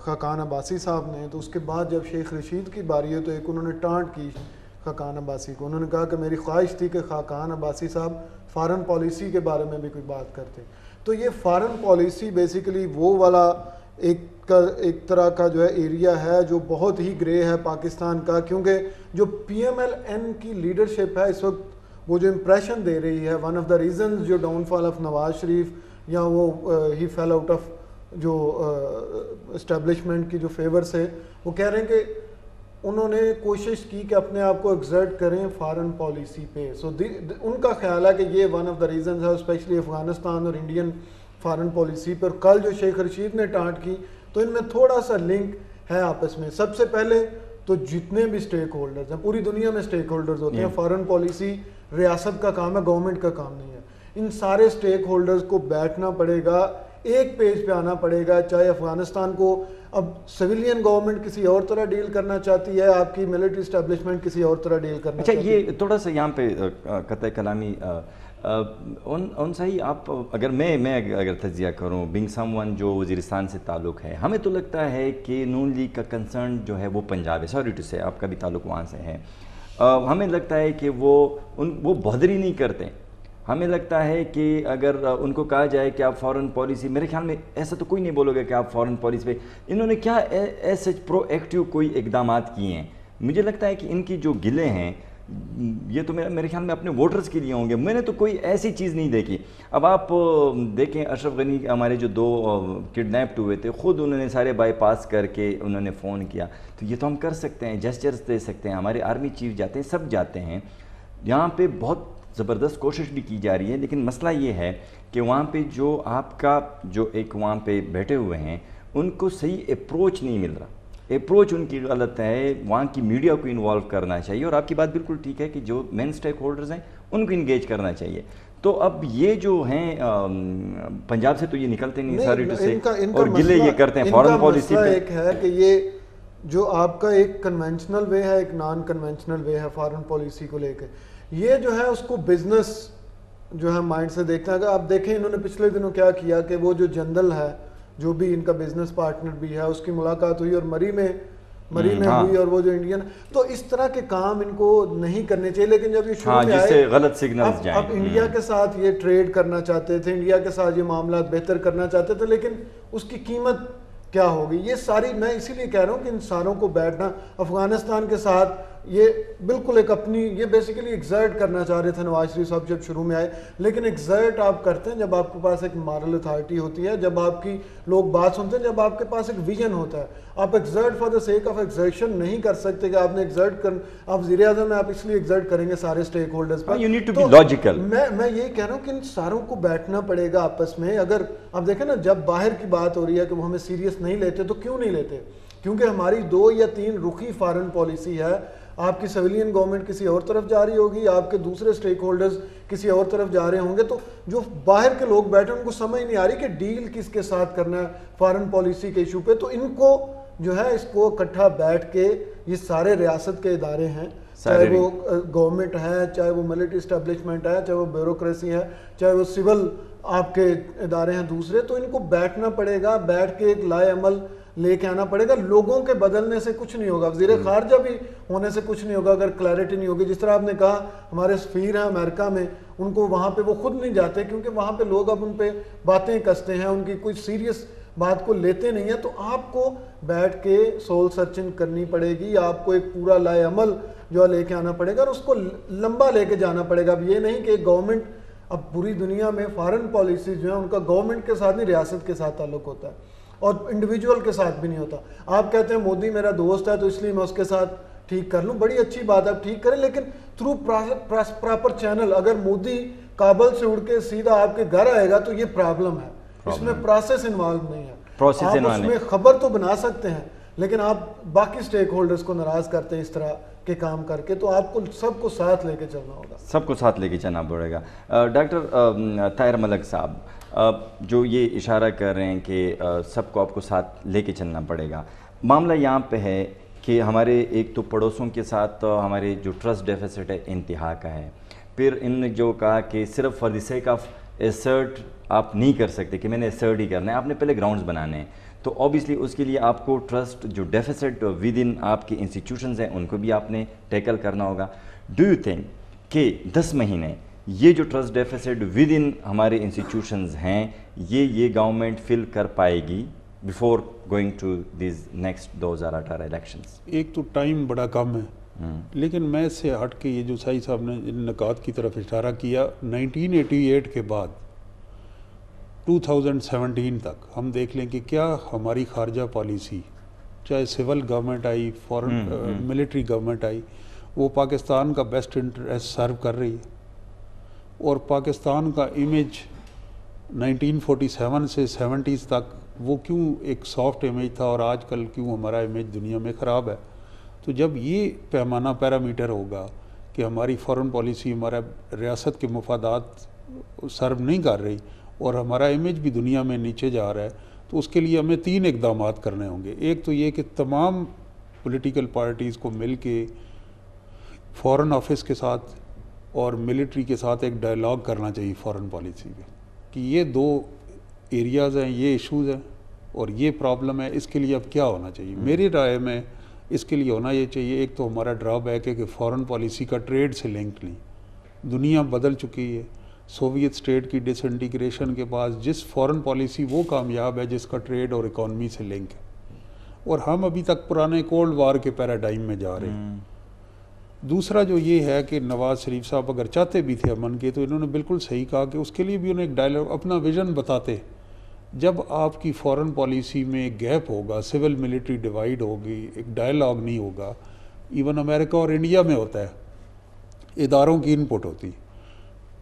خاقان عباسی صاحب نے، تو اس کے بعد جب شیخ رشید کی باری ہے تو ایک انہوں نے ٹانٹ کی خاقان عباسی کو، انہوں نے کہا کہ میری خواہش تھی کہ خاقان عباسی صاحب فارن پالیسی کے بارے میں بھی کوئی بات کرتے۔ تو یہ فارن پالیسی بیسیکلی وہ والا ایک طرح کا جو ہے ایریا ہے جو بہت ہی گرے ہے پاکستان کا، کیونکہ جو پی ایم ایل این کی لیڈرشپ ہے اس وقت وہ جو امپریشن دے رہی ہے، ون آف دا ریزنز جو down fall of Nawaz Sharif یا وہ ہی فیل آؤٹ آف جو اسٹیبلشمنٹ کی جو فیور سے، وہ کہہ رہے ہیں کہ انہوں نے کوشش کی کہ اپنے آپ کو ایگزرٹ کریں فارن پالیسی پہ۔ سو ان کا خیال ہے کہ یہ ون آف دا ریزنز ہے اسپیشلی افغانستان اور انڈین فارن پالیسی پر۔ کل جو شیخ رشید نے ٹانٹ کی تو ان میں تھوڑا سا لنک ہے آپس میں۔ سب سے پہلے تو جتنے بھی سٹیک ہولڈرز ہیں، پوری دنیا میں سٹیک ہولڈرز ہوتے ہیں، فارن پالیسی ریاست کا کام ہے، گورنمنٹ کا کام نہیں ہے۔ ان سارے سٹیک ہولڈرز کو بیٹھنا پڑے گا، ایک پیج پہ آنا پڑے گا، چاہے افغانستان کو اب سویلین گورنمنٹ کسی اور طرح ڈیل کرنا چاہتی ہے، آپ کی ملٹری اسٹیبلشمنٹ کسی اور طرح ڈیل کرنا چاہتی ہے۔ اچھا، یہ تھوڑا سا یہاں پہ قطع کلامی ان صحیح آپ میں اگر تجزیہ کروں، بینگ سم ون جو وزیرستان سے تعلق ہے، ہمیں تو لگتا ہے کہ نون لیگ کا کنسرن جو ہے وہ پنجاب ہے، سوری ٹو سے آپ کا بھی تعلق وہاں سے ہے، ہمیں لگتا ہے کہ وہ بہادری نہیں کرتے۔ ہمیں لگتا ہے کہ اگر ان کو کہا جائے کہ آپ فارن پالیسی، میرے خیال میں ایسا تو کوئی نہیں بولو گے کہ آپ فارن پالیسی پہ، انہوں نے کیا ایسے پرو ایکٹیو کوئی اقدامات کیے ہیں؟ مجھے لگتا ہے کہ ان کی جو گلے ہیں یہ تو میرے خیال میں اپنے ووٹرز کے لیے ہوں گے، میں نے تو کوئی ایسی چیز نہیں دیکھی۔ اب آپ دیکھیں اشرف غنی ہمارے جو 2 کڈنیپڈ ہوئے تھے، خود انہوں نے سارے بائی پاس کر کے انہوں نے فون کیا، تو یہ تو ہم کر سکتے ہیں، جسچرز دے سکتے ہیں، ہمارے آرمی چیف جاتے ہیں، سب جاتے ہیں، یہاں پہ بہت زبردست کوشش بھی کی جا رہی ہے، لیکن مسئلہ یہ ہے کہ وہاں پہ جو آپ کا جو ایک وہاں پہ بیٹھے ہوئے ہیں ان کو صحیح اپروچ نہیں مل رہا، اپروچ ان کی غلط ہے، وہاں کی میڈیا کو انوالو کرنا چاہیے، اور آپ کی بات بالکل ٹھیک ہے کہ جو مین سٹیک ہولڈرز ہیں ان کو انگیج کرنا چاہیے۔ تو اب یہ جو ہیں پنجاب سے تو یہ نکلتے نہیں ساری ٹو سے، اور گلے یہ کرتے ہیں فارن پالیسی پہ۔ ایک ہے کہ یہ جو آپ کا ایک کنونشنل وے ہے، ایک نان کنونشنل وے ہے فارن پالیسی کو لے کے، یہ جو ہے اس کو بزنس جو ہے مائنڈ سے دیکھتا ہے۔ اگر آپ دیکھیں انہوں نے پچھلے دنوں کیا کیا کہ وہ جو جنرل ہے جو بھی ان کا بزنس پارٹنر بھی ہے اس کی ملاقات ہوئی اور مری میں ہوئی، اور وہ جو انڈین، تو اس طرح کے کام ان کو نہیں کرنے چاہیے۔ لیکن جب یہ شروع میں آئے، غلط سگنلز جائیں، اب انڈیا کے ساتھ یہ ٹریڈ کرنا چاہتے تھے، انڈیا کے ساتھ یہ معاملات بہتر کرنا چاہتے تھے، لیکن اس کی قیمت کیا ہوگی؟ یہ ساری، میں اسی لیے کہہ رہا ہوں کہ ان ساروں کو بیٹھنا، افغانستان کے ساتھ یہ بالکل ایک اپنی یہ بیسیکلی ایگزرٹ کرنا چاہ رہے تھے نواز شریف صاحب جب شروع میں آئے, لیکن ایگزرٹ آپ کرتے ہیں جب آپ کے پاس ایک مارل اتھارٹی ہوتی ہے, جب آپ کی لوگ بات سنتے ہیں, جب آپ کے پاس ایک ویژن ہوتا ہے. آپ exert for the sake of exertion نہیں کر سکتے کہ آپ نے ایگزرٹ کر, آپ وزیر اعظم میں آپ اس لیے ایگزرٹ کریں گے سارے stake holders per. You need to be logical. میں یہی کہہ رہا ہوں کہ ان ساروں کو بیٹھنا پڑے گا آپس میں. اگر آپ دیکھیں نا, جب باہر کی بات ہو رہی ہے کہ وہ ہمیں سیریس نہیں لیتے, تو کیوں نہیں لیتے؟ کیونکہ ہماری 2 یا 3 رخی فارن پالیسی ہے. آپ کی سویلین گورنمنٹ کسی اور طرف جا رہی ہوگی, آپ کے دوسرے سٹیک ہولڈرز کسی اور طرف جا رہے ہوں گے. تو جو باہر کے لوگ بیٹھے ان کو سمجھ نہیں آ رہی کہ ڈیل کس کے ساتھ کرنا ہے فارن پالیسی کے ایشو پہ. تو ان کو جو ہے اس کو اکٹھا بیٹھ کے, یہ سارے ریاست کے ادارے ہیں, چاہے وہ گورنمنٹ ہے, چاہے وہ ملٹری اسٹیبلشمنٹ ہے, چاہے وہ بیوروکریسی ہے, چاہے وہ سول آپ کے ادارے ہیں دوسرے, تو ان کو بیٹھنا پڑے گا, بیٹھ کے ایک لائے عمل لے کے آنا پڑے گا. لوگوں کے بدلنے سے کچھ نہیں ہوگا, وزیر خارجہ بھی ہونے سے کچھ نہیں ہوگا اگر کلیئرٹی نہیں ہوگی. جس طرح آپ نے کہا ہمارے سفیر ہیں امریکہ میں, ان کو وہاں پہ وہ خود نہیں جاتے کیونکہ وہاں پہ لوگ اب ان پہ باتیں کستے ہیں, ان کی کوئی سیریس بات کو لیتے نہیں ہیں. تو آپ کو بیٹھ کے سول سرچنگ کرنی پڑے گی, آپ کو ایک پورا لائے عمل جو لے کے آنا پڑے گا, اور اس کو لمبا لے کے جانا پڑے گا. اب یہ نہیں کہ گورنمنٹ, اب پوری دنیا میں فارن پالیسی جو ہیں ان کا گورنمنٹ کے ساتھ نہیں, ریاست کے ساتھ تعلق ہوتا ہے, اور انڈیویجول کے ساتھ بھی نہیں ہوتا. آپ کہتے ہیں مودی میرا دوست ہے تو اس لیے میں اس کے ساتھ ٹھیک کر لوں, بڑی اچھی بات ہے, آپ ٹھیک کریں, لیکن تھرو پراپر چینل. اگر مودی کابل سے اڑ کے سیدھا آپ کے گھر آئے گا تو یہ پرابلم ہے, اس میں پروسیس انوالو نہیں ہے. آپ اس میں خبر تو بنا سکتے ہیں, لیکن آپ باقی سٹیک ہولڈرز کو ناراض کرتے ہیں اس طرح کے کام کر کے. تو آپ کو سب کو ساتھ لے کے چلنا ہوگا, سب کو ساتھ لے کے چلنا پڑے گا. ڈاکٹر طاہر ملک صاحب, جو یہ اشارہ کر رہے ہیں کہ سب کو آپ کو ساتھ لے کے چلنا پڑے گا, معاملہ یہاں پہ ہے کہ ہمارے ایک تو پڑوسوں کے ساتھ ہمارے جو ٹرسٹ ڈیفیسٹ ہے انتہا کا ہے. پھر ان نے جو کہا کہ صرف for the sake of assert آپ نہیں کر سکتے کہ میں نے ایسرٹ ہی کرنا ہے, آپ نے پہلے گراؤنڈز بنانے ہیں. تو اوبیسلی اس کے لیے آپ کو ٹرسٹ جو ڈیفیسٹ ود ان آپ کی انسٹیٹیوشنز ہیں ان کو بھی آپ نے ٹیکل کرنا ہوگا. ڈو یو تھنک کہ 10 مہینے یہ جو ٹرسٹ ڈیفیسٹ ود ان ہمارے انسٹیٹیوشنز ہیں یہ گورنمنٹ فل کر پائے گی before going to these next 2018 elections? ایک تو ٹائم بڑا کم ہے, لیکن میں اس سے ہٹ کے یہ جو سائی صاحب نے ان نکات کی طرف اشارہ کیا, 1988 کے بعد 2017 تک ہم دیکھ لیں کہ کیا ہماری خارجہ پالیسی, چاہے سول گورنمنٹ آئی, فورن ملٹری گورنمنٹ آئی, وہ پاکستان کا بیسٹ انٹرسٹ سرو کر رہی ہے. اور پاکستان کا امیج 1947 سے 70s تک وہ کیوں ایک سافٹ امیج تھا, اور آج کل کیوں ہمارا امیج دنیا میں خراب ہے. تو جب یہ پیمانہ پیرامیٹر ہوگا کہ ہماری فارن پالیسی ہمارا ریاست کے مفادات سرو نہیں کر رہی اور ہمارا امیج بھی دنیا میں نیچے جا رہا ہے, تو اس کے لیے ہمیں 3 اقدامات کرنے ہوں گے. ایک تو یہ کہ تمام پولیٹیکل پارٹیز کو مل کے فارن آفس کے ساتھ اور ملٹری کے ساتھ ایک ڈائلاگ کرنا چاہیے فارن پالیسی پہ, کہ یہ 2 ایریاز ہیں, یہ ایشوز ہیں اور یہ پرابلم ہے, اس کے لیے اب کیا ہونا چاہیے. میری رائے میں اس کے لیے ہونا یہ چاہیے, ایک تو ہمارا ڈرا بیک ہے کہ فارن پالیسی کا ٹریڈ سے لنک نہیں. دنیا بدل چکی ہے, سوویت اسٹیٹ کی ڈس انٹیگریشن کے بعد جس فارن پالیسی وہ کامیاب ہے جس کا ٹریڈ اور اکانومی سے لنک ہے, اور ہم ابھی تک پرانے کولڈ وار کے پیراڈائم میں جا رہے ہیں. دوسرا جو یہ ہے کہ نواز شریف صاحب اگر چاہتے بھی تھے امن کے, تو انہوں نے بالکل صحیح کہا کہ اس کے لیے بھی انہیں ایک ڈائلاگ, اپنا ویژن بتاتے. جب آپ کی فارن پالیسی میں ایک گیپ ہوگا, سول ملٹری ڈیوائیڈ ہوگی, ایک ڈائلاگ نہیں ہوگا, ایون امریکہ اور انڈیا میں ہوتا ہے, اداروں کی ان پٹ ہوتی,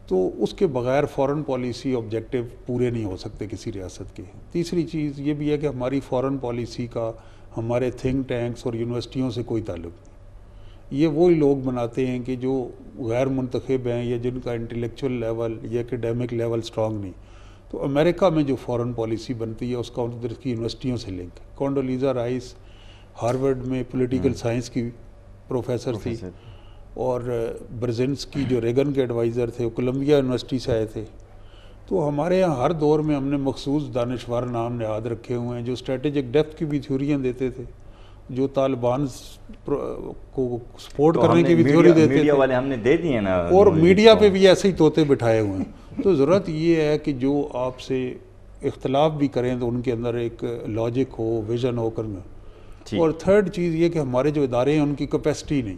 تو اس کے بغیر فارن پالیسی آبجیکٹو پورے نہیں ہو سکتے کسی ریاست کے. تیسری چیز یہ بھی ہے کہ ہماری فارن پالیسی کا ہمارے تھنک ٹینکس اور یونیورسٹیوں سے کوئی تعلق نہیں. یہ وہی لوگ بناتے ہیں کہ جو غیر منتخب ہیں یا جن کا انٹلیکچوئل لیول یا ایکیڈیمک لیول سٹرانگ نہیں. تو امریکہ میں جو فارن پالیسی بنتی ہے اس کا ادھر کی یونیورسٹیوں سے لنک. کونڈولیزا رائس ہارورڈ میں پولیٹیکل سائنس کی پروفیسر تھی, اور برزنسکی جو ریگن کے ایڈوائزر تھے وہ کولمبیا یونیورسٹی سے آئے تھے. تو ہمارے یہاں ہر دور میں ہم نے مخصوص دانشور نام نہاد رکھے ہوئے ہیں جو اسٹریٹجک ڈیپتھ کی بھی تھیوریاں دیتے تھے, جو طالبان کو سپورٹ کرنے کی بھی تھیوری دیتے تھے, والے ہم نے دے دی ہیں نا, اور میڈیا پہ بھی ایسے ہی طوطے بٹھائے ہوئے ہیں. تو ضرورت یہ ہے کہ جو آپ سے اختلاف بھی کریں تو ان کے اندر ایک لاجک ہو, ویژن ہو کرنا. اور تھرڈ چیز یہ کہ ہمارے جو ادارے ہیں ان کی کیپیسٹی نہیں.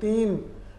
3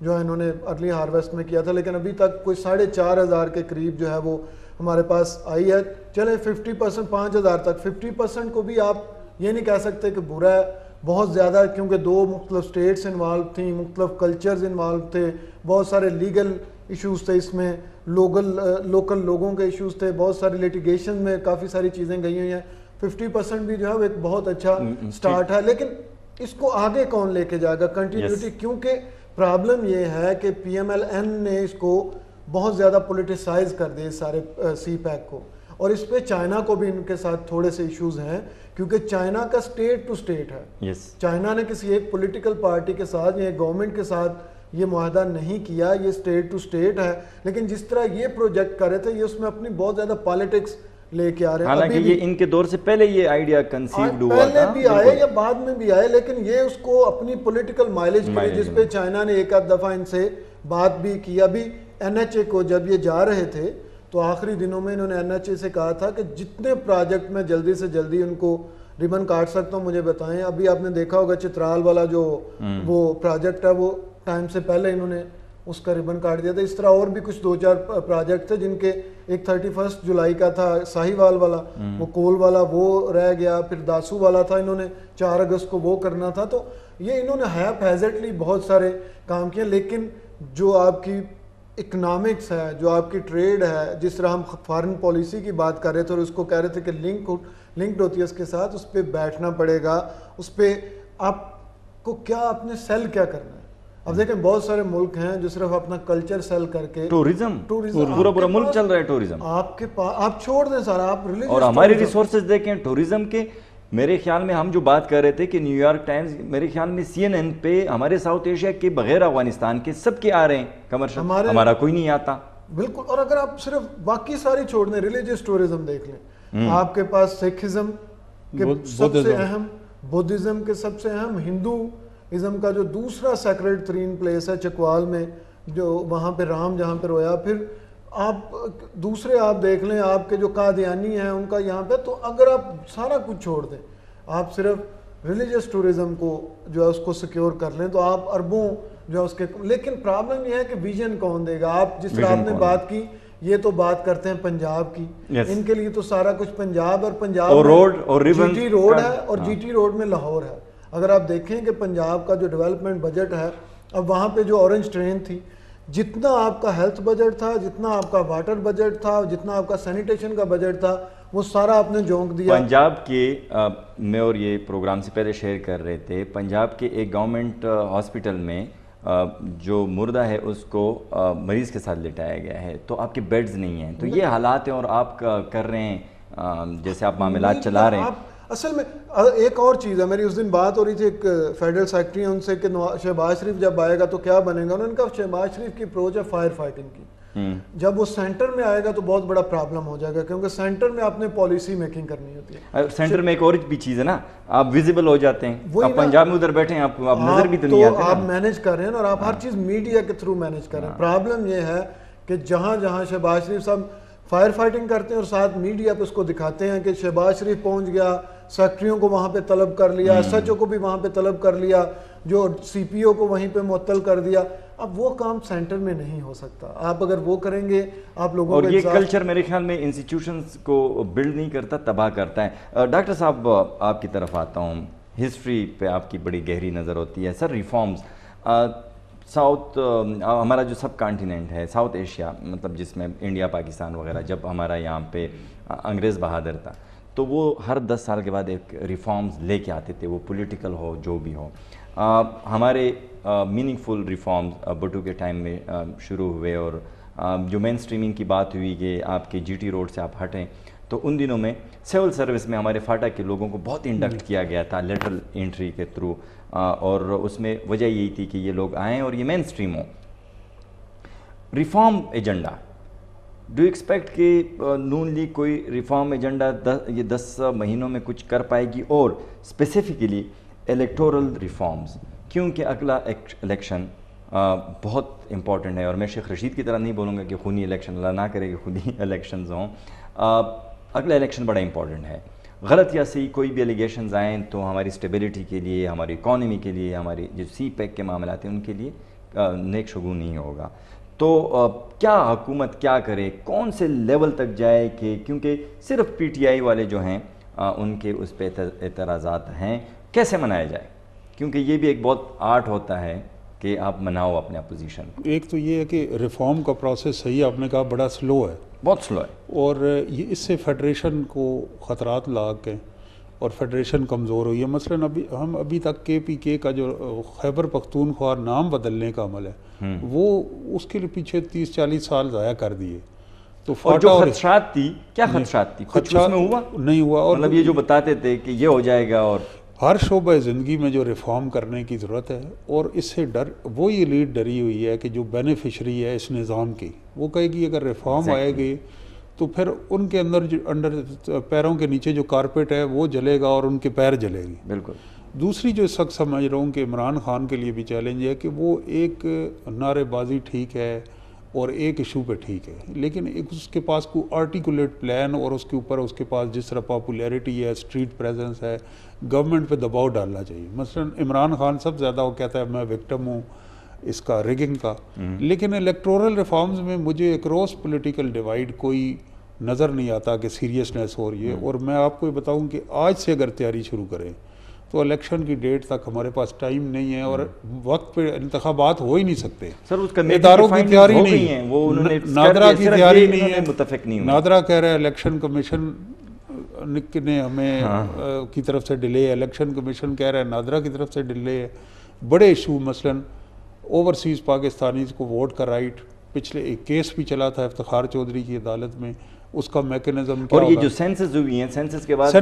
جو ہے انہوں نے ارلی ہارویسٹ میں کیا تھا، لیکن ابھی تک کوئی 4,500 کے قریب جو ہے وہ ہمارے پاس آئی ہے. چلیں 50%، 5,000 تک. 50% کو بھی آپ یہ نہیں کہہ سکتے کہ برا ہے بہت زیادہ، کیونکہ 2 مختلف اسٹیٹس انوالو تھیں، مختلف کلچرز انوالو تھے، بہت سارے لیگل ایشوز تھے اس میں، لوکل لوگوں کے ایشوز تھے، بہت ساری لیٹیگیشن میں کافی ساری چیزیں گئی ہوئی ہیں. 50% بھی جو ہے وہ ایک بہت اچھا سٹارٹ ہے، لیکن اس کو آگے کون لے کے جائے گا کنٹینیوٹی؟ کیونکہ پرابلم یہ ہے کہ پی ایم ایل این نے اس کو بہت زیادہ پولیٹیسائز کر دیا سارے سی پیک کو، اور اس پہ چائنا کو بھی ان کے ساتھ تھوڑے سے ایشوز ہیں، کیونکہ چائنا کا اسٹیٹ ٹو اسٹیٹ ہے. چائنا نے کسی ایک پولیٹیکل پارٹی کے ساتھ یا گورنمنٹ کے ساتھ یہ معاہدہ نہیں کیا، یہ اسٹیٹ ٹو اسٹیٹ ہے. لیکن جس طرح یہ پروجیکٹ کر رہے تھے، یہ اس میں اپنی بہت زیادہ پالیٹکس لے کے آ رہے ہیں. حالانکہ یہ ان کے دور سے پہلے یہ آئیڈیا کنسیوڈ ہوا تھا، پہلے بھی آئے یا بعد میں بھی آئے، لیکن یہ اس کو اپنی پولیٹیکل مائلیج کے لیے، جس پہ چائنا نے ایک آدھ دفعہ ان سے بات بھی کی. ابھی این ایچ اے کو جب یہ جا رہے تھے تو آخری دنوں میں انہوں نے این ایچ اے سے کہا تھا کہ جتنے پروجیکٹ میں جلدی سے جلدی ان کو ریبن کاٹ سکتا ہوں مجھے بتائیں. ابھی آپ نے دیکھا ہوگا چترال والا جو وہ پروجیکٹ ہے، وہ ٹائم سے پہلے انہوں نے اس کا ریبن کاٹ دیا تھا. اس طرح اور بھی کچھ 2-4 پروجیکٹ تھے جن کے ایک 31 جولائی کا تھا، ساہیوال والا، وہ کول والا وہ رہ گیا، پھر داسو والا تھا، انہوں نے 4 اگست کو وہ کرنا تھا. تو یہ انہوں نے ہیپ ہیزٹلی بہت سارے کام کیے. لیکن جو آپ کی اکنامکس ہے، جو آپ کی ٹریڈ ہے، جس طرح ہم فارن پالیسی کی بات کر رہے تھے اور اس کو کہہ رہے تھے کہ لنکڈ ہوتی ہے اس کے ساتھ، اس پہ بیٹھنا پڑے گا. اس پہ آپ کو کیا اپنے سیل کیا کرنا ہے. اب دیکھیں بہت سارے ملک ہیں جو صرف اپنا کلچر سیل کر کے، ٹورزم پورا ملک چل رہا ہے ٹورزم. آپ کے پاس آپ چھوڑ دیں سارا، آپ ریلیجس. اور ہمارے ریسورسز دیکھیں ٹورزم کے. میرے خیال میں ہم جو بات کر رہے تھے کہ نیو یارک ٹائمز، میرے خیال میں سی این این پہ ہمارے ساؤتھ ایشیا کے بغیر افغانستان کے سب کے آ رہے ہیں کمرشل، ہمارا کوئی نہیں آتا. بالکل. اور اگر آپ صرف باقی ساری چھوڑ دیں، ریلیجس ٹورزم دیکھ لیں، آپ کے پاس سکھزم کے سب سے اہم، بدھزم کے سب سے اہم، ہندوازم کا جو دوسرا سیکرڈ ترین پلیس ہے چکوال میں، جو وہاں پہ رام جہاں پہ رویا. پھر آپ دوسرے آپ دیکھ لیں، آپ کے جو قادیانی ہیں ان کا یہاں پہ. تو اگر آپ سارا کچھ چھوڑ دیں، آپ صرف ریلیجس ٹورزم کو جو ہے اس کو سیکیور کر لیں، تو آپ اربوں جو ہے اس کے. لیکن پرابلم یہ ہے کہ ویژن کون دے گا. آپ جس طرح آپ نے بات کی، یہ تو بات کرتے ہیں پنجاب کی، ان کے لیے تو سارا کچھ پنجاب، اور پنجاب جی ٹی روڈ ہے، اور جی ٹی روڈ میں لاہور ہے. اگر آپ دیکھیں کہ پنجاب کا جو ڈیولپمنٹ بجٹ ہے، اب وہاں پہ جو اورنج ٹرین تھی، جتنا آپ کا ہیلتھ بجٹ تھا، جتنا آپ کا واٹر بجٹ تھا، جتنا آپ کا سینیٹیشن کا بجٹ تھا، وہ سارا آپ نے جھونک دیا. پنجاب کے میں اور یہ پروگرام سے پہلے شیئر کر رہے تھے، پنجاب کے ایک گورنمنٹ ہاسپٹل میں جو مردہ ہے اس کو مریض کے ساتھ لٹایا گیا ہے، تو آپ کے بیڈز نہیں ہیں. تو یہ حالات ہیں اور آپ کر رہے ہیں جیسے آپ معاملات چلا رہے ہیں. اصل میں ایک اور چیز ہے، میری اس دن بات ہو رہی تھی ایک فیڈرل سیکرٹری ہیں ان سے کہ شہباز شریف جب آئے گا تو کیا بنے گا. انہوں نے کہا شہباز شریف کی اپروچ ہے فائر فائٹنگ کی. جب وہ سینٹر میں آئے گا تو بہت بڑا پرابلم ہو جائے گا، کیونکہ سینٹر میں آپ نے پالیسی میکنگ کرنی ہوتی ہے. سینٹر میں ایک اور بھی چیز ہے نا، آپ ویزیبل ہو جاتے ہیں. آپ پنجاب میں ادھر بیٹھے ہیں، آپ نظر بھی تو نہیں آتے، آپ مینیج کر رہے ہیں اور آپ ہر چیز میڈیا کے تھرو مینیج کر رہے ہیں. پرابلم یہ ہے کہ جہاں جہاں شہباز شریف صاحب فائر فائٹنگ کرتے ہیں اور ساتھ میڈیا پہ اس کو دکھاتے ہیں کہ شہباز شریف پہنچ گیا، سیکٹریوں کو وہاں پہ طلب کر لیا، ایس ایچ او کو بھی وہاں پہ طلب کر لیا، جو سی پی او کو وہیں پہ معطل کر دیا. اب وہ کام سینٹر میں نہیں ہو سکتا. آپ اگر وہ کریں گے، آپ لوگوں اور یہ کلچر میرے خیال میں انسٹیٹیوشنز کو بلڈ نہیں کرتا، تباہ کرتا ہے. ڈاکٹر صاحب آپ کی طرف آتا ہوں، ہسٹری پہ آپ کی بڑی گہری نظر ہوتی ہے. سر ریفارمز ساؤتھ، ہمارا جو سب کانٹیننٹ ہے ساؤتھ ایشیا، مطلب جس میں انڈیا پاکستان وغیرہ، جب ہمارا یہاں پہ انگریز بہادر تھا تو وہ ہر 10 سال کے بعد ایک ریفارمز لے کے آتے تھے، وہ پولیٹیکل ہو جو بھی ہو. ہمارے میننگ فل ریفارمز بٹو کے ٹائم میں شروع ہوئے، اور جو مین اسٹریمنگ کی بات ہوئی کہ آپ کے جی ٹی روڈ سے آپ ہٹیں، تو ان دنوں میں سول سروس میں ہمارے فاٹا کے لوگوں کو بہت انڈکٹ کیا گیا تھا لیٹرل انٹری کے تھرو، اور اس میں وجہ یہی تھی کہ یہ لوگ آئیں اور یہ مین اسٹریم ہو. ریفارم ایجنڈا، ڈو ایکسپیکٹ کہ نون لیگ کوئی ریفارم ایجنڈا یہ 10 مہینوں میں کچھ کر پائے گی؟ اور اسپیسیفکلی الیکٹورل ریفارمز، کیونکہ اگلا الیکشن بہت امپورٹنٹ ہے. اور میں شیخ رشید کی طرح نہیں بولوں گا کہ خونی الیکشن، اللہ نہ کرے کہ خونی الیکشنز ہوں. اگلا الیکشن بڑا امپورٹنٹ ہے. غلط یا صحیح کوئی بھی الیگیشنز آئیں تو ہماری اسٹیبلٹی کے لیے، ہماری اکانومی کے لیے، ہماری جو سی پیک کے معاملات ہیں ان کے لیے نیک شگون نہیں ہوگا. تو کیا حکومت کیا کرے, کون سے لیول تک جائے کہ کیونکہ صرف پی ٹی آئی والے جو ہیں ان کے اس پہ اعتراضات ہیں, کیسے منایا جائے؟ کیونکہ یہ بھی ایک بہت آرٹ ہوتا ہے کہ آپ مناؤ اپنے اپوزیشن کو. ایک تو یہ ہے کہ ریفارم کا پروسیس صحیح آپ نے کہا بڑا سلو ہے, بہت سلو ہے, اور یہ اس سے فیڈریشن کو خطرات لاحق ہیں اور فیڈریشن کمزور ہوئی ہے. مثلاً ہم ابھی تک کے پی کے کا جو خیبر پختونخوا نام بدلنے کا عمل ہے وہ اس کے پیچھے 30-40 سال ضائع کر دیے. تو اور جو خدشات تھی, کیا خدشات تھی, کچھ اس میں ہوا نہیں ہوا. اور مطلب یہ جو بتاتے تھے کہ یہ ہو جائے گا, اور ہر شعبہ زندگی میں جو ریفارم کرنے کی ضرورت ہے, اور اس سے وہ یہ لیڈ ڈری ہوئی ہے کہ جو بینیفیشری ہے اس نظام کی, وہ کہے گی اگر ریفارم آئے گی تو پھر ان کے اندر پیروں کے نیچے جو کارپیٹ ہے وہ جلے گا اور ان کے پیر جلے گی. بالکل. دوسری جو سخت سمجھ رہا ہوں کہ عمران خان کے لیے بھی چیلنج ہے کہ وہ ایک نعرے بازی ٹھیک ہے اور ایک ایشو پہ ٹھیک ہے, لیکن اس کے پاس کوئی آرٹیکولیٹ پلان, اور اس کے اوپر اس کے پاس جس طرح پاپولیرٹی ہے, اسٹریٹ پریزنس ہے, گورنمنٹ پہ دباؤ ڈالنا چاہیے. مثلا عمران خان سب زیادہ وہ کہتا ہے میں وکٹم ہوں اس کا ریگنگ کا, لیکن الیکٹورل ریفارمز میں مجھے اکراس پولیٹیکل ڈیوائیڈ کوئی نظر نہیں آتا کہ سیریسنیس ہو رہی ہے. اور میں آپ کو یہ بتاؤں کہ آج سے اگر تیاری شروع کریں تو الیکشن کی ڈیٹ تک ہمارے پاس ٹائم نہیں ہے, اور وقت پہ انتخابات ہو ہی نہیں سکتے. سر اس کا اداروں کی تیاری نہیں ہے, نادرا کی تیاری نہیں ہے, متفق نہیں. نادرا کہہ رہا ہے الیکشن کمیشن نے ہمیں کی طرف سے ڈیلے ہے, الیکشن کمیشن کہہ رہا ہے نادرا کی طرف سے ڈیلے ہے. بڑے ایشو مثلاً اوورسیز پاکستانیز کو ووٹ کا رائٹ, پچھلے ایک کیس بھی چلا تھا افتخار چودھری کی عدالت میں, اس کا میکنزم کیا ہوگا. اور یہ جو سینسس ہوئی ہیں, سینسس کے بعد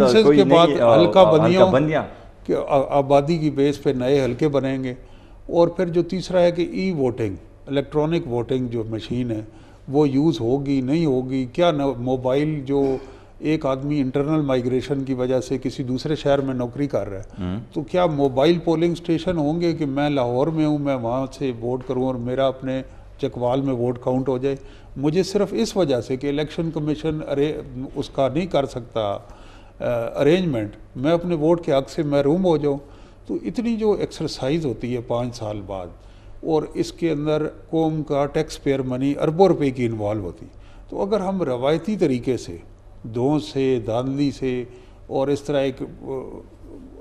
حلقہ بندیاں کہ آبادی کی بیس پہ نئے حلقے بنیں گے. اور پھر جو تیسرا ہے کہ ای ووٹنگ, الیکٹرانک ووٹنگ جو مشین ہے وہ یوز ہوگی نہیں ہوگی, کیا موبائل جو ایک آدمی انٹرنل مائیگریشن کی وجہ سے کسی دوسرے شہر میں نوکری کر رہا ہے تو کیا موبائل پولنگ سٹیشن ہوں گے کہ میں لاہور میں ہوں, میں وہاں سے ووٹ کروں اور میرا اپنے چکوال میں ووٹ کاؤنٹ ہو جائے. مجھے صرف اس وجہ سے کہ الیکشن کمیشن اس کا نہیں کر سکتا ارینجمنٹ, میں اپنے ووٹ کے حق سے محروم ہو جاؤں. تو اتنی جو ایکسرسائز ہوتی ہے 5 سال بعد, اور اس کے اندر قوم کا ٹیکس پیئر منی اربوں روپے کی انوالو ہوتی, تو اگر ہم روایتی طریقے سے دھوس سے دھاندلی سے اور اس طرح ایک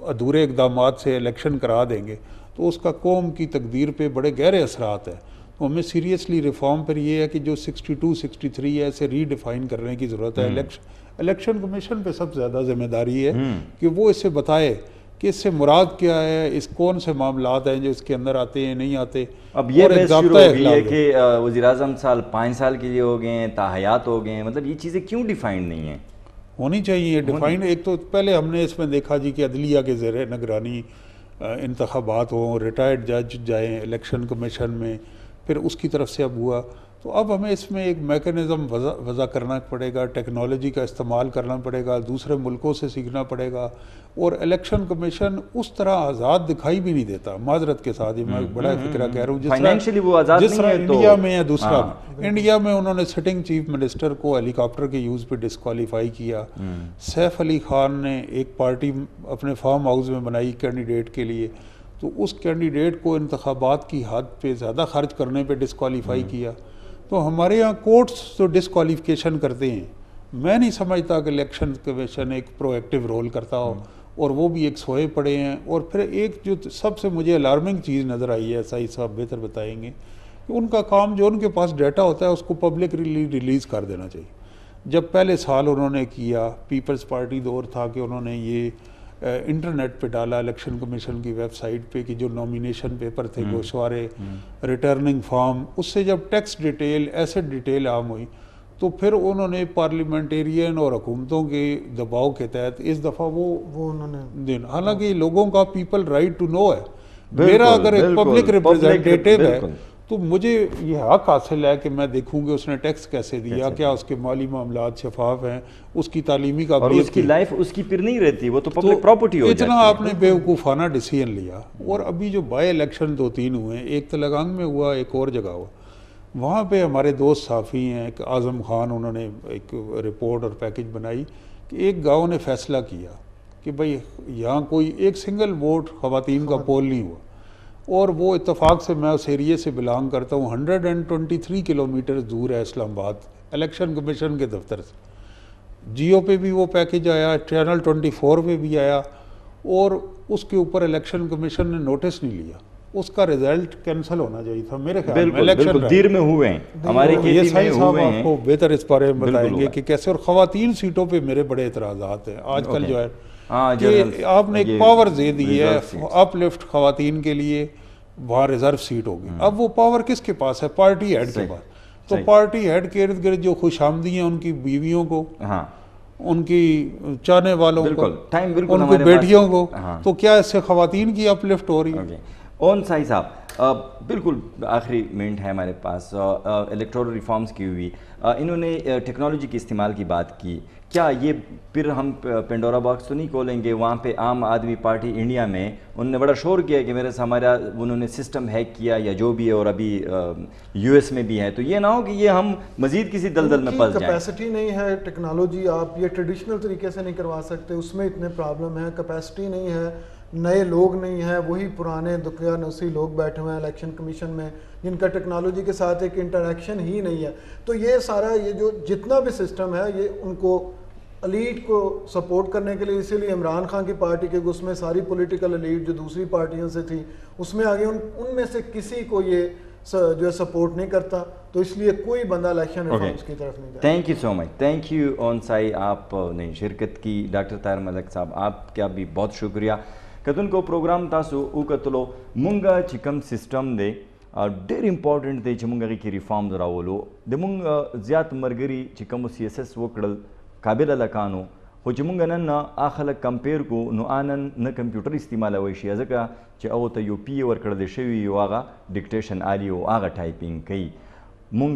ادھورے اقدامات سے الیکشن کرا دیں گے تو اس کا قوم کی تقدیر پہ بڑے گہرے اثرات ہیں. تو ہمیں سیریسلی ریفارم پر یہ ہے کہ جو 62-63 ہے اسے ری ڈیفائن کرنے کی ضرورت ہے. الیکشن کمیشن پہ سب سے زیادہ ذمہ داری ہے کہ وہ اسے بتائے کہ اس سے مراد کیا ہے, اس کون سے معاملات ہیں جو اس کے اندر آتے ہیں نہیں آتے. اب یہ بحث شروع ہو گئی ہے کہ وزیراعظم 5 سال کے لیے ہو گئے ہیں, تاحیات ہو گئے ہیں, مطلب یہ چیزیں کیوں ڈیفائنڈ نہیں ہیں؟ ہونی چاہیے ڈیفائنڈ. ایک تو پہلے ہم نے اس میں دیکھا جی کہ عدلیہ کے زیر نگرانی انتخابات ہوں, ریٹائرڈ جج جائیں الیکشن کمیشن میں, پھر اس کی طرف سے اب ہوا. تو اب ہمیں اس میں ایک میکنزم وضع کرنا پڑے گا, ٹیکنالوجی کا استعمال کرنا پڑے گا, دوسرے ملکوں سے سیکھنا پڑے گا. اور الیکشن کمیشن اس طرح آزاد دکھائی بھی نہیں دیتا, معذرت کے ساتھ, میں بڑا فکرہ کہہ رہا ہوں, جس طرح انڈیا میں ہے. دوسرا انڈیا میں انہوں نے سٹنگ چیف منسٹر کو ہیلی کاپٹر کے یوز پہ ڈسکوالیفائی کیا. سیف علی خان نے ایک پارٹی اپنے فارم ہاؤس میں بنائی کینڈیڈیٹ کے لیے, تو اس کینڈیڈیٹ کو انتخابات کی حد پہ زیادہ خرچ کرنے پہ ڈسکوالیفائی کیا. تو ہمارے یہاں کورٹس تو ڈسکوالیفیکیشن کرتے ہیں. میں نہیں سمجھتا کہ الیکشن کمیشن ایک پرو ایکٹیو رول کرتا ہو, اور وہ بھی ایک سوئے پڑے ہیں. اور پھر ایک جو سب سے مجھے الارمنگ چیز نظر آئی ہے, سعید صاحب بہتر بتائیں گے, کہ ان کا کام جو ان کے پاس ڈیٹا ہوتا ہے اس کو پبلک ریلیز کر دینا چاہیے. جب پہلے سال انہوں نے کیا, پیپلز پارٹی دور تھا کہ انہوں نے یہ انٹرنیٹ پہ ڈالا الیکشن کمیشن کی ویب سائٹ پہ کہ جو نامینیشن پیپر تھے, گوشوارے, ریٹرننگ فارم, اس سے جب ٹیکس ڈیٹیل, ایسٹ ڈیٹیل عام ہوئی, تو پھر انہوں نے پارلیمنٹیرین اور حکومتوں کے دباؤ کے تحت اس دفعہ وہ انہوں نے دینا. حالانکہ لوگوں کا پیپل رائٹ ٹو نو ہے. میرا اگر ایک پبلک ریپرزینٹیٹیو ہے تو مجھے یہ حق حاصل ہے کہ میں دیکھوں گے اس نے ٹیکس کیسے دیا, کیا اس کے مالی معاملات شفاف ہیں, اس کی تعلیمی قابلیت, اور اس کی لائف اس کی پھر نہیں رہتی, وہ تو پبلک پراپرٹی ہو جاتی ہے. اتنا آپ نے بیوقوفانہ ڈیسیژن لیا. اور ابھی جو بائی الیکشن 2-3 ہوئے ہیں, ایک تلنگانگ میں ہوا, ایک اور جگہ ہوا, وہاں پہ ہمارے دوست صحافی ہیں, ایک اعظم خان, انہوں نے ایک رپورٹ اور پیکج بنائی کہ ایک گاؤں نے فیصلہ کیا کہ بھئی یہاں کوئی ایک سنگل ووٹ خواتین کا پول نہیں ہوا. اور وہ اتفاق سے میں اس ایریے سے بلانگ کرتا ہوں. 123 کلومیٹر دور ہے اسلام آباد الیکشن کمیشن کے دفتر سے. جیو پہ بھی وہ پیکیج آیا, چینل 24 پہ بھی آیا, اور اس کے اوپر الیکشن کمیشن نے نوٹس نہیں لیا. اس کا رزلٹ کینسل ہونا چاہیے تھا میرے خیال میں. بالکل دیر میں ہوئے ہیں ہمارے یہ سائنس صاحب آپ کو بہتر اس بارے میں بتائیں گے کہ کیسے. اور خواتین سیٹوں پہ میرے بڑے اعتراضات ہیں آج کل جو ہے کہ آپ نے ایک پاور دے دی ہے اپ لفٹ خواتین کے لیے, وہاں ریزرو سیٹ ہوگی. اب وہ پاور کس کے پاس ہے؟ پارٹی ہیڈ کے پاس. تو پارٹی ہیڈ کے ارد گرد جو خوش آمدی ہیں ان کی بیویوں کو, ان کی چاہنے والوں کو, ان کی بیٹیوں کو, تو کیا اس سے خواتین کی اپ لفٹ ہو رہی ہے؟ اون سائی صاحب بالکل آخری منٹ ہے ہمارے پاس. الیکٹورل ریفارمز کی ہوئی, انہوں نے ٹیکنالوجی کے استعمال کی بات کی. کیا یہ پھر ہم پینڈورا باکس تو نہیں کھولیں گے؟ وہاں پہ عام آدمی پارٹی انڈیا میں انہوں نے بڑا شور کیا کہ میرے سے ہمارا انہوں نے سسٹم ہیک کیا یا جو بھی ہے, اور ابھی یو ایس میں بھی ہے. تو یہ نہ ہو کہ یہ ہم مزید کسی دلدل میں پھنس جائیں. کیپیسٹی نہیں ہے ٹیکنالوجی, آپ یہ ٹریڈیشنل طریقے سے نہیں کروا سکتے, اس میں اتنے پرابلم ہیں. کیپیسٹی نہیں ہے, نئے لوگ نہیں ہیں, وہی پرانے دکیا نسی لوگ بیٹھے ہوئے ہیں الیکشن کمیشن میں جن کا ٹیکنالوجی کے ساتھ ایک انٹریکشن ہی نہیں ہے. تو یہ سارا یہ جو جتنا بھی سسٹم ہے یہ ان کو الیٹ کو سپورٹ کرنے کے لیے, اسی لیے عمران خان کی پارٹی کے اس میں ساری پولیٹیکل الیٹ جو دوسری پارٹیوں سے تھی اس میں آگے, ان میں سے کسی کو یہ جو ہے سپورٹ نہیں کرتا, تو اس لیے کوئی بندہ الیکشن ریفارمز کی طرف نہیں جاتا. Thank you so much. Thank you اون سائی, آپ نے شرکت کی. ڈاکٹر طاہر ملک صاحب آپ کا بھی بہت شکریہ. کتن کو پروگرام تاسو وکتلو مونږ چې کوم سیسټم دی ډېر امپورټنټ دی چې مونږ هغې کې ریفارمز راولو. د مونږ زیات ملګري چې کوم سیاسس وکړل قابل لکانو, خو چې مونږ نن هغه خلک کمپیر کو نو نن نه کمپیوټر استعمالوی شي, ځکه چې هغو ته یو پی ورکړل شوي یو هغه ډیکټیشن آلي او هغه ټایپینګ کوي. مونږ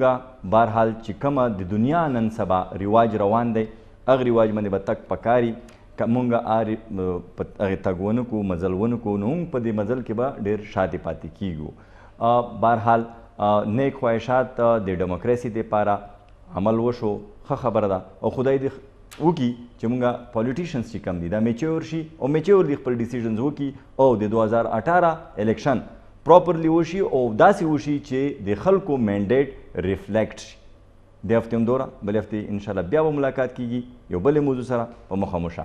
بهرحال چې کومه د دنیا نن سبا رواج روان دی هغه رواج باندې به تک پکاري. که مونږ هغې تګ ونه کړو, مزل ونه کړو, نو مونږ په دې مزل کې به ډېر شاته پاتې کیږو. بهرحال نیک خواهشات د ډیموکراسي دپاره عمل وشو, ښه خبره ده, او خدای دې وکړي چې مونږ پالیټیشنز چې کم دي دا میچور شي او میچور دي خپل ډیسیژنز وکړي او د 2018 الیکشن پراپرلی وشي او داسې وشي چې د خلکو مینډیټ ریفلیکټ شي. د هفتې همدوره بلې هفتې انشاءالله بیا به ملاقات کیږي یو بلې موضوع سره په مخامخ.